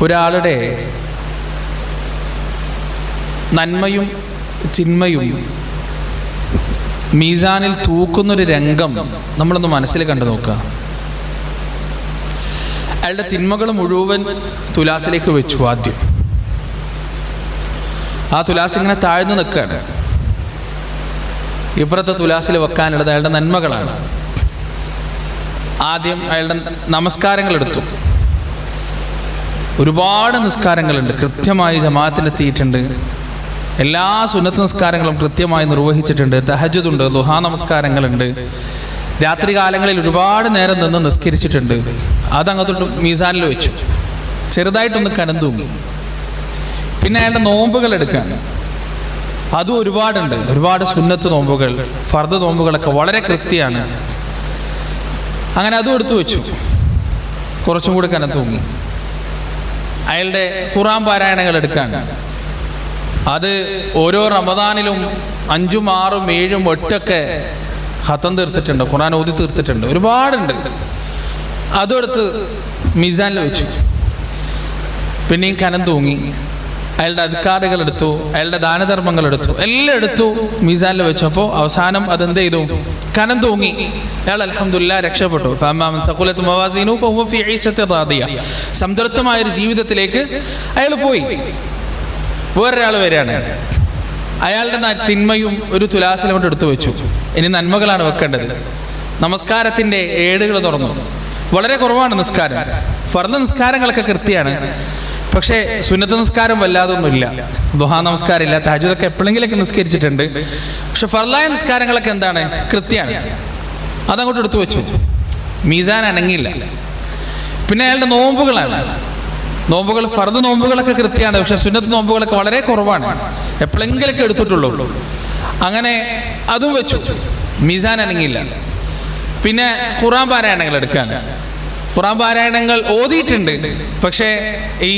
ഒരാളുടെ നന്മയും തിന്മയും മീസാനിൽ തൂക്കുന്നൊരു രംഗം നമ്മളൊന്ന് മനസ്സിൽ കണ്ടു നോക്കുക. അയാളുടെ തിന്മകൾ മുഴുവൻ തുലാസിലേക്ക് വെച്ചു. ആദ്യം ആ തുലാസ് ഇങ്ങനെ താഴ്ന്നു നിൽക്കുകയാണ്. ഇപ്പുറത്തെ തുലാസിൽ വെക്കാനുള്ളത് അയാളുടെ നന്മകളാണ്. ആദ്യം അയാളുടെ നമസ്കാരങ്ങൾ എടുത്തു. ഒരുപാട് നിസ്കാരങ്ങളുണ്ട്, കൃത്യമായി ജമാഅത്തിലെത്തിയിട്ടുണ്ട്. എല്ലാ സുന്നത്ത് നിസ്കാരങ്ങളും കൃത്യമായി നിർവഹിച്ചിട്ടുണ്ട്. തഹജ്ജുദുണ്ട്, ദുഹാ നമസ്കാരങ്ങളുണ്ട്. രാത്രി കാലങ്ങളിൽ ഒരുപാട് നേരം നിന്ന് നിസ്കരിച്ചിട്ടുണ്ട്. അതങ്ങോട്ട് മീസാനിൽ വെച്ചു. ചെറുതായിട്ടൊന്ന് കനം തൂങ്ങി. പിന്നെ അയാളുടെ നോമ്പുകൾ എടുക്കാൻ, അതും ഒരുപാടുണ്ട്. ഒരുപാട് സുന്നത്ത് നോമ്പുകൾ, ഫർദ് നോമ്പുകളൊക്കെ വളരെ കൃത്യമാണ്. അങ്ങനെ അതും എടുത്തു വെച്ചു. കുറച്ചും കൂടി കനം തൂങ്ങി. അയാളുടെ ഖുർആൻ പാരായണങ്ങൾ എടുക്കാൻ, അത് ഓരോ റമദാനിലും 5, 6, 7, 8 ഖത്തം തീർത്തിട്ടുണ്ട്, ഖുർആൻ ഓതി തീർത്തിട്ടുണ്ട്. ഒരുപാടുണ്ട്. അതും എടുത്ത് മീസാനിൽ വെച്ചു. പിന്നെയും കനം തൂങ്ങി. അയാളുടെ അദ്കാറുകൾ എടുത്തു, അയാളുടെ ദാനധർമ്മങ്ങൾ എടുത്തു, എല്ലാം എടുത്തു മീസാനിൽ വെച്ചപ്പോൾ അവസാനം അതെന്ത് ചെയ്തു? കനം തൂങ്ങി. അയാൾ അൽഹംദുലില്ലാഹ് രക്ഷപ്പെട്ടു. സംതൃപ്തമായൊരു ജീവിതത്തിലേക്ക് അയാൾ പോയി. വേറൊരാൾ വരികയാണ്. അയാളുടെ തിന്മയും ഒരു തുലാസിൽ കൊണ്ട് എടുത്തു വെച്ചു. ഇനി നന്മകളാണ് വെക്കേണ്ടത്. നമസ്കാരത്തിൻ്റെ ഏടുകൾ തുറന്നു. വളരെ കുറവാണ് നിസ്കാരം. ഫർദ് നിസ്കാരങ്ങളൊക്കെ കൃത്യമാണ്, പക്ഷേ സുന്നത്ത് നിസ്കാരം വല്ലാതൊന്നുമില്ല. ദുഹാ നമസ്കാരമില്ല. തഹജ്ജുദൊക്കെ എപ്പോഴെങ്കിലൊക്കെ നിസ്കരിച്ചിട്ടുണ്ട്. പക്ഷെ ഫർദായ നിസ്കാരങ്ങളൊക്കെ എന്താണ്? കൃത്യമാണ്. അതങ്ങോട്ട് എടുത്തു വെച്ചു. മീസാൻ അനങ്ങിയില്ല. പിന്നെ അയാളുടെ നോമ്പുകളാണ്. നോമ്പുകൾ, ഫർദ് നോമ്പുകളൊക്കെ കൃത്യമാണ്, പക്ഷെ സുന്നത്ത് നോമ്പുകളൊക്കെ വളരെ കുറവാണ്, എപ്പോഴെങ്കിലൊക്കെ എടുത്തിട്ടുള്ളൂ. അങ്ങനെ അതും വെച്ചു. മീസാൻ അനങ്ങിയില്ല. പിന്നെ ഖുർആൻ പാരായണങ്ങൾ എടുക്കുകയാണ്. ഖുർആൻ പാരായണങ്ങൾ ഓതിയിട്ടുണ്ട്, പക്ഷേ ഈ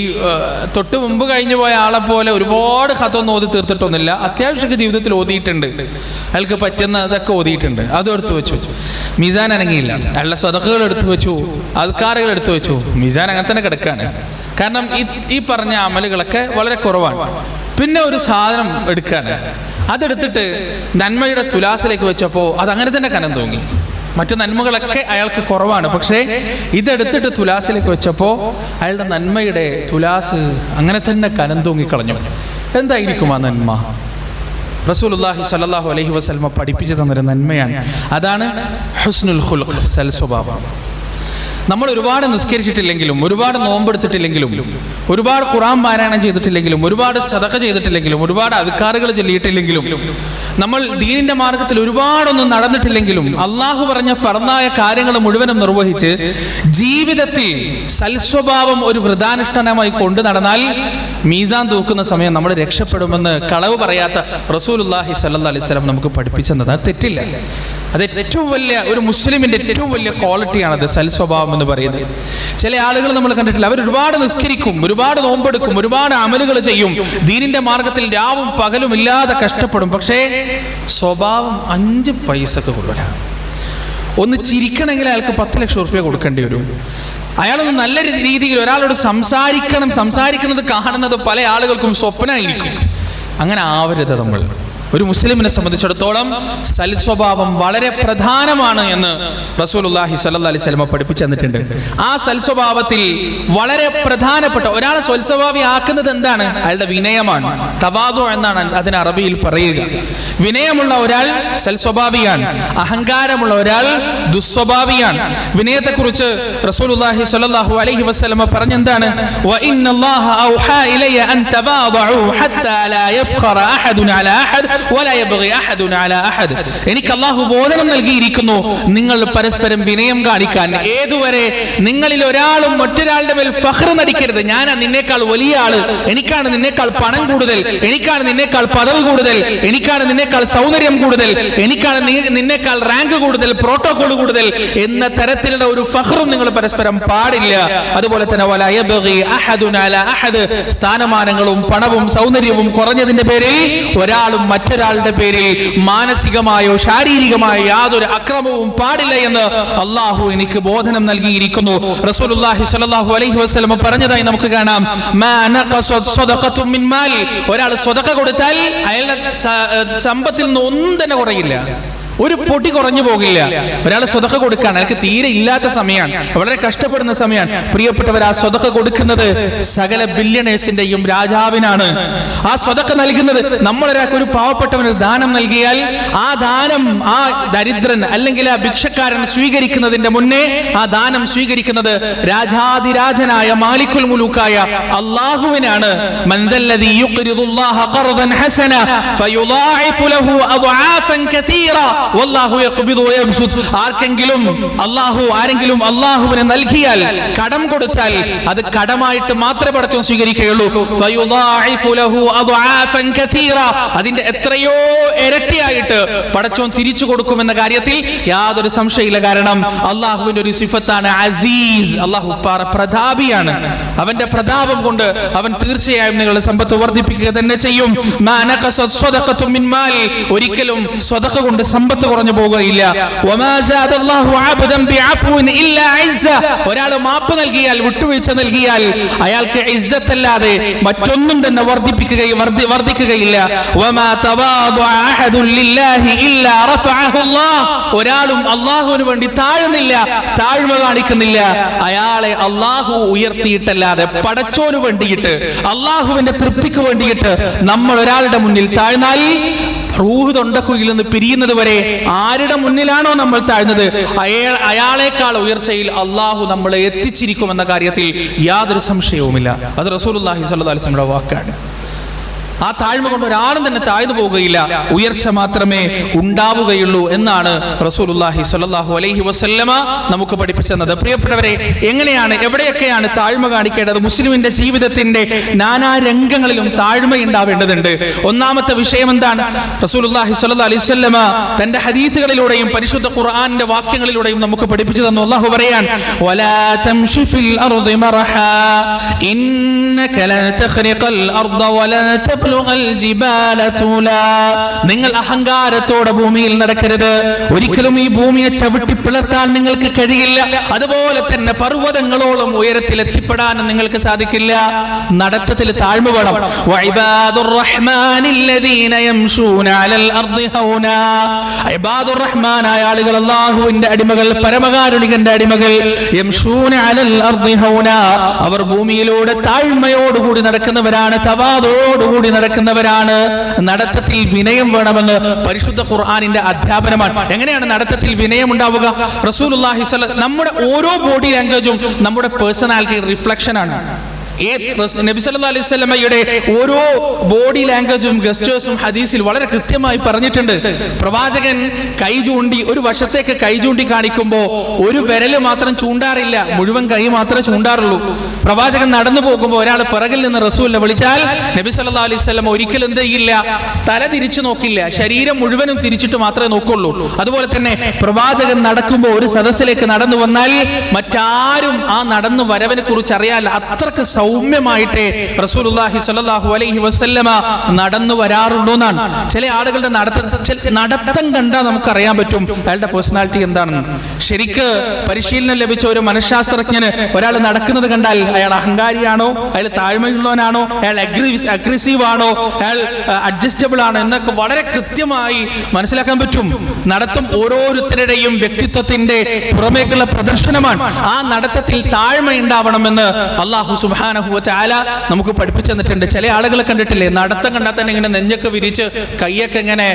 തൊട്ട് മുമ്പ് കഴിഞ്ഞു പോയ ആളെ പോലെ ഒരുപാട് ഖത്തൊന്നും ഓതി തീർത്തിട്ടൊന്നുമില്ല. അത്യാവശ്യമൊക്കെ ജീവിതത്തിൽ ഓതിയിട്ടുണ്ട്. അയാൾക്ക് പറ്റുന്ന അതൊക്കെ ഓതിയിട്ടുണ്ട്. അതും എടുത്തു വെച്ചു. മീസാൻ അനങ്ങിയില്ല. അയാളുടെ സ്വതക്കകൾ എടുത്തു വെച്ചു, അദ്കാറുകൾ എടുത്തു വെച്ചു. മീസാൻ അങ്ങനെ തന്നെ കിടക്കുകയാണ്. കാരണം ഈ പറഞ്ഞ അമലുകളൊക്കെ വളരെ കുറവാണ്. പിന്നെ ഒരു സാധനം എടുക്കുകയാണ്. അതെടുത്തിട്ട് നന്മയുടെ തുലാസിലേക്ക് വെച്ചപ്പോൾ അതങ്ങനെ തന്നെ കനം തൂങ്ങി. മറ്റു നന്മകളൊക്കെ അയാൾക്ക് കുറവാണ്, പക്ഷേ ഇതെടുത്തിട്ട് തുലാസിലേക്ക് വെച്ചപ്പോൾ അയാളുടെ നന്മയുടെ തുലാസ് അങ്ങനെ തന്നെ കനം തൂങ്ങിക്കളഞ്ഞു. എന്തായിരിക്കും ആ നന്മ? റസൂലുള്ളാഹി സ്വല്ലല്ലാഹു അലൈഹി വസല്ലമ പഠിപ്പിച്ചു തന്നൊരു നന്മയാണ്. അതാണ് ഹുസ്നുൽ ഖുൽഖ്, സൽസ്വഭാവം. നമ്മൾ ഒരുപാട് നിസ്കരിച്ചിട്ടില്ലെങ്കിലും, ഒരുപാട് നോമ്പെടുത്തിട്ടില്ലെങ്കിലും, ഒരുപാട് ഖുർആൻ പാരായണം ചെയ്തിട്ടില്ലെങ്കിലും, ഒരുപാട് സദഖ ചെയ്തിട്ടില്ലെങ്കിലും, ഒരുപാട് അദ്കാറുകൾ ചൊല്ലിയിട്ടില്ലെങ്കിലും, നമ്മൾ ദീനിന്റെ മാർഗത്തിൽ ഒരുപാടൊന്നും നടന്നിട്ടില്ലെങ്കിലും, അള്ളാഹു പറഞ്ഞ ഫർദായ കാര്യങ്ങൾ മുഴുവനും നിർവഹിച്ച് ജീവിതത്തിൽ സൽസ്വഭാവം ഒരു വ്രതാനുഷ്ഠാനമായി കൊണ്ടു നടന്നാൽ മീസാൻ തൂക്കുന്ന സമയം നമ്മൾ രക്ഷപ്പെടുമെന്ന് കളവ് പറയാത്ത റസൂലുള്ളാഹി സ്വല്ലല്ലാഹു അലൈഹി വസല്ലം നമുക്ക് പഠിപ്പിച്ചെന്നത്. അത് തെറ്റില്ല. അത് ഏറ്റവും വലിയ ഒരു മുസ്ലിമിന്റെ ഏറ്റവും വലിയ ക്വാളിറ്റിയാണത്, സൽസ്വഭാവം എന്ന് പറയുന്നത്. ചില ആളുകൾ നമ്മൾ കണ്ടിട്ടില്ല, അവർ ഒരുപാട് നിസ്കരിക്കും, ഒരുപാട് നോമ്പെടുക്കും, ഒരുപാട് അമലുകൾ ചെയ്യും, ദീനിന്റെ മാർഗത്തിൽ രാവും പകലും ഇല്ലാതെ കഷ്ടപ്പെടും, പക്ഷേ സ്വഭാവം 5 പൈസക്ക് കൊള്ളൂല. ഒന്ന് ചിരിക്കണമെങ്കിൽ അയാൾക്ക് 10 ലക്ഷം റുപ്യ കൊടുക്കേണ്ടി വരും. അയാളൊന്ന് നല്ല രീതിയിൽ ഒരാളോട് സംസാരിക്കുന്നത് കാണുന്നത് പല ആളുകൾക്കും സ്വപ്നമായിരിക്കും. അങ്ങനെ ആവരുത് നമ്മൾ. ഒരു മുസ്ലിമിനെ സംബന്ധിച്ചിടത്തോളം സൽസ്വഭാവം വളരെ പ്രധാനമാണ് എന്ന് റസൂലുള്ളാഹി സ്വല്ലല്ലാഹു അലൈഹി വസല്ലം പഠിപ്പിച്ചു തന്നിട്ടുണ്ട്. ആ സൽസ്വഭാവത്തിൽ വളരെ പ്രധാനപ്പെട്ട ഒരാളെ സൽസ്വഭാവിയാക്കുന്നത് എന്താണ്? അയാളുടെ വിനയമാണ്. തവാദു എന്നാണ് അതിന് അറബിയിൽ പറയുക. വിനയമുള്ള ഒരാൾ സൽസ്വഭാവിയാണ്, അഹങ്കാരമുള്ള ഒരാൾ ദുസ്വഭാവിയാണ്. വിനയത്തെക്കുറിച്ച് റസൂലുള്ളാഹി സ്വല്ലല്ലാഹു അലൈഹി വസല്ലം പറഞ്ഞെന്താണ്? വ ഇന്നല്ലാഹ ഔഹാ ഇലയ്യ അൻ തവാദഉ ഹത്താ ലാ യഫ്ഖറ അഹദുൻ അലാ അഹദ് എനിക്ക് അല്ലാഹു ബോധനം നൽകിയിരിക്കുന്നു, നിങ്ങൾ പരസ്പരം വിനയം കാണിക്കാൻ. ഏതുവരെ നിങ്ങളിൽ ഒരാളും മറ്റൊരാളുടെ മേൽ ഫഖ്ർ നടിക്കരുത്. ഞാൻ നിന്നേക്കാൾ വലിയ ആള്, എനിക്കാണ് നിന്നേക്കാൾ പണം കൂടുതൽ, എനിക്കാണ് നിന്നേക്കാൾ പദവി കൂടുതൽ, എനിക്കാണ് നിന്നേക്കാൾ സൗന്ദര്യം കൂടുതൽ, എനിക്കാണ് നിന്നേക്കാൾ റാങ്ക് കൂടുതൽ, പ്രോട്ടോകോൾ കൂടുതൽ എന്ന തരത്തിലുള്ള ഒരു ഫഖ്റും നിങ്ങൾ പരസ്പരം പാടില്ല. അതുപോലെ തന്നെ വലാ യബ്ഗി അഹദുൻ അലാ അഹദ്, സ്ഥാനമാനങ്ങളും പണവും സൗന്ദര്യവും കുറഞ്ഞതിന്റെ പേരിൽ ഒരാളും മറ്റൊരാളും മറ്റൊരാളുടെ പേരിൽ മാനസികമായോ ശാരീരികമായോ യാതൊരു അക്രമവും പാടില്ല എന്ന് അള്ളാഹു എനിക്ക് ബോധനം നൽകിയിരിക്കുന്നു. റസൂലുള്ളാഹി സ്വല്ലല്ലാഹു അലൈഹി വസല്ലം പറഞ്ഞതായി നമുക്ക് കാണാം, മാ നഖസത് സദഖത്തും മിൻ മാൽ, ഒരാൾ സ്വതക്ക കൊടുത്താൽ അയാളുടെ സമ്പത്തിൽ നിന്ന് ഒന്നും തന്നെ കുറയില്ല, ഒരു പൊടി കുറഞ്ഞു പോകില്ല. ഒരാൾ സ്വതക്ക കൊടുക്കാൻ അയാൾക്ക് തീരെ ഇല്ലാത്ത സമയമാണ്, വളരെ കഷ്ടപ്പെടുന്ന സമയമാണ്. പ്രിയപ്പെട്ടവർ, ആ സ്വതക്ക കൊടുക്കുന്നത് സകല ബില്യണേഴ്സിന്റെയും രാജാവിനാണ്. ആ സ്വതക്ക നൽകുന്നത് നമ്മളൊരാൾക്ക് ഒരു പാവപ്പെട്ടവന് ദാനം നൽകിയാൽ ആ ദാനം ആ ദരിദ്രൻ അല്ലെങ്കിൽ ആ ഭിക്ഷക്കാരൻ സ്വീകരിക്കുന്നതിന്റെ മുന്നേ ആ ദാനം സ്വീകരിക്കുന്നത് രാജാതിരാജനായ മാലിക്കുൽ മുലൂക്കായ അല്ലാഹുവിനാണ്. മൻദല്ലദീ യുഖ്രിദുല്ലാഹ ഖർദൻ ഹസന ഫയുളാഇഫു ലഹു അദ്ആഫൻ കതീറ വല്ലാഹു യഖ്ബിദു വയബ്സുത്. ആരെങ്കിലും അല്ലാഹുവിനെ നൽകിയാൽ, കടം കൊടുത്താൽ അത് കടമായിട്ട് മാത്രമേ പടച്ചവൻ സ്വീകരിക്കുകയുള്ളൂ. ഫയുളാഇഫു ലഹു അദ്ആഫൻ കതീറ, അതിന്റെ എത്രയോ ഇരട്ടിയായിട്ട് പടച്ചവൻ തിരിച്ചു കൊടുക്കുമെന്ന കാര്യത്തിൽ യാതൊരു സംശയമില്ല. കാരണം അല്ലാഹുവിന്റെ ഒരു സിഫത്താണ് അസീസ്. അല്ലാഹു പ്രതാപിയാണ്. അവന്റെ പ്രതാപം കൊണ്ട് അവൻ തീർച്ചയായും നിങ്ങളുടെ സമ്പത്ത് വർദ്ധിപ്പിക്കുക തന്നെ ചെയ്യും. മാ നഖസത് സദഖത്തും മിൻ മാൽ, ഒരിക്കലും സ്വതക്ക കൊണ്ട് സമ്പത്ത് കുറഞ്ഞു പോകുകയില്ല. വമാ സാദല്ലാഹു അബ്ദൻ ബിഅഫ്വിൻ ഇല്ലാ ഇസ്സ, ഒരാൾ മാപ്പ് നൽകിയാൽ, വിട്ടുവീഴ്ച നൽകിയാൽ അയാൾക്ക് ഇസ്സത്ത് അല്ലാതെ മറ്റൊന്നും തന്നെ വർദ്ധിക്കുകയില്ല. വമാ തവാദഅ അഹദുൻ ലില്ലാഹി ഇല്ലാ റഫഅഹു അല്ലാഹ്, ഒരാളും അല്ലാഹുവിന് വേണ്ടി താഴ്ന്നില്ല, താഴ്മ കാണിക്കുന്നില്ല, അയാളെ അല്ലാഹു ഉയർത്തിയിട്ടല്ലാതെ പടച്ചോന് വേണ്ടിയിട്ട് അല്ലാഹുവിന്റെ തൃപ്തിക്ക് വേണ്ടിയിട്ട് നമ്മൾ ഒരാളുടെ മുന്നിൽ താഴ്ന്നാൽ റൂഹ് തൊണ്ടക്കുഴിയിൽ നിന്ന് പിരിയുന്നത് വരെ ആരുടെ മുന്നിലാണോ നമ്മൾ താഴ്ന്നത് അയാളെക്കാൾ ഉയർച്ചയിൽ അള്ളാഹു നമ്മളെ എത്തിച്ചിരിക്കുമെന്ന കാര്യത്തിൽ യാതൊരു സംശയവുമില്ല. അത് റസൂലുള്ളാഹി സ്വല്ലല്ലാഹു അലൈഹി വസല്ലമയുടെ വാക്കാണ്. ആ താഴ്മ കൊണ്ട് ഒരാളും തന്നെ താഴ്ന്നു പോവുകയില്ല, ഉയർച്ച മാത്രമേ ഉണ്ടാവുകയുള്ളൂ എന്നാണ് റസൂലുള്ളാഹി സ്വല്ലല്ലാഹു അലൈഹി വസല്ലമ നമുക്ക് പഠിപ്പിച്ചു തന്നത്. പ്രിയപ്പെട്ടവരെ, എങ്ങനെയാണ്, എവിടെയൊക്കെയാണ് താഴ്മ കാണിക്കേണ്ടത്? മുസ്ലിമിന്റെ ജീവിതത്തിന്റെ നാനാ രംഗങ്ങളിലും താഴ്മ ഉണ്ടാവേണ്ടതുണ്ട്. ഒന്നാമത്തെ വിഷയം എന്താണ്? റസൂലുള്ളാഹി സ്വല്ലല്ലാഹു അലൈഹി വസല്ലമ തന്റെ ഹദീസുകളിലൂടെയും പരിശുദ്ധ ഖുർആനിന്റെ വാക്യങ്ങളിലൂടെയും നമുക്ക് പഠിപ്പിച്ചു തന്നു. അല്ലാഹു പറയാൻ, വലാ തംശി ഫിൽ അർദി മർഹാ ഇന്നക ലൻ തഖ്രിഖൽ അർദ വലാ നിങ്ങൾ അഹങ്കാരത്തോടെ ഭൂമിയിൽ നടക്കരുത്, ഒരിക്കലും ഈ ഭൂമിയെ ചവിട്ടി പിളർത്താൻ നിങ്ങൾക്ക് കഴിയില്ല. അതുപോലെ തന്നെ പർവ്വതങ്ങളോളം ഉയരത്തിൽ എത്തിപ്പെടാനും നിങ്ങൾക്ക് സാധിക്കില്ല. നടത്തത്തിൽ താഴ്മ വേണം. വഇബാദുർ റഹ്മാനില്ലദീന യംശൂന അലൽ അർദി ഹൗനാ, ഇബാദുർ റഹ്മാനായ ആളുകൾ, അല്ലാഹുവിന്റെ അടിമകൾ, പരമകാരുണികന്റെ അടിമകൾ, യംശൂന അലൽ അർദി ഹൗനാ, അവർ ഭൂമിയിലൂടെ താഴ്മയോടുകൂടി നടക്കുന്നവരാണ്, തവാദുവോടുകൂടി നടക്കുന്നവരാണ്. നടത്തത്തിൽ വിനയം വേണമെന്ന് പരിശുദ്ധ ഖുർആനിന്റെ അധ്യാപനമാണ്. എങ്ങനെയാണ് നടത്തത്തിൽ വിനയം ഉണ്ടാവുക? റസൂലുള്ളാഹി സ്വല്ലല്ലാഹു, നമ്മുടെ ഓരോ ബോഡി ലാംഗ്വേജും നമ്മുടെ പേഴ്സണാലിറ്റി റിഫ്ലക്ഷൻ ആണ്. നബി സല്ലല്ലാഹു അലൈഹി വസല്ലമയുടെ ഓരോ ബോഡി ലാംഗ്വേജും ഗസ്റ്റേഴ്സും ഹദീസിൽ വളരെ കൃത്യമായി പറഞ്ഞിട്ടുണ്ട്. പ്രവാചകൻ കൈ ചൂണ്ടി, ഒരു വശത്തേക്ക് കൈ ചൂണ്ടി കാണിക്കുമ്പോൾ ഒരു വിരല് മാത്രം ചൂണ്ടാറില്ല, മുഴുവൻ കൈ മാത്രമേ ചൂണ്ടാറുള്ളൂ. പ്രവാചകൻ നടന്നു പോകുമ്പോൾ ഒരാൾ പിറകിൽ നിന്ന് റസൂലിനെ വിളിച്ചാൽ നബി സല്ലല്ലാഹു അലൈഹി വസല്ലം ഒരിക്കലും എന്ത് ചെയ്യില്ല, തല തിരിച്ചു നോക്കില്ല, ശരീരം മുഴുവനും തിരിച്ചിട്ട് മാത്രമേ നോക്കുള്ളൂ. അതുപോലെ തന്നെ പ്രവാചകൻ നടക്കുമ്പോൾ ഒരു സദസ്സിലേക്ക് നടന്നു വന്നാൽ മറ്റാരും ആ നടന്നു വരവിനെ കുറിച്ച് അറിയാൻ അത്രക്ക് സൗമ്യമായിട്ടേ റസൂലുള്ളാഹി സ്വല്ലല്ലാഹു അലൈഹി വസല്ലമ നടന്നു വരാറുള്ളൂ എന്നാണ്. ചില ആളുകളുടെ നടത്തം കണ്ടാൽ നമുക്കറിയാൻ പറ്റും അയാളുടെ പേഴ്സണാലിറ്റി എന്താണെന്ന്. ശരിക്ക് പരിശീലനം ലഭിച്ച ഒരു മനഃശാസ്ത്രജ്ഞന് ഒരാൾ നടക്കുന്നത് കണ്ടാൽ അയാൾ അഹങ്കാരിയാണോ, അയാൾ താഴ്മയുള്ളവനാണോ, അയാൾ അഗ്രസീവ് ആണോ, അയാൾ അഡ്ജസ്റ്റബിൾ ആണോ എന്നൊക്കെ വളരെ കൃത്യമായി മനസ്സിലാക്കാൻ പറ്റും. നടത്തം ഓരോരുത്തരുടെയും വ്യക്തിത്വത്തിന്റെ പുറമേക്കുള്ള പ്രദർശനമാണ്. ആ നടത്തത്തിൽ താഴ്മ ഉണ്ടാവണമെന്ന് അല്ലാഹു സുബ്ഹാനഹു വ തആല നമുക്ക് പഠിപ്പിച്ചു തന്നിട്ടുണ്ട്. ചില ആളുകളെ കണ്ടിട്ടില്ലേ, നടത്തം കണ്ടാൽ തന്നെ ഇങ്ങനെ നെഞ്ഞൊക്കെ വിരിച്ച് കൈയൊക്കെ ഇങ്ങനെ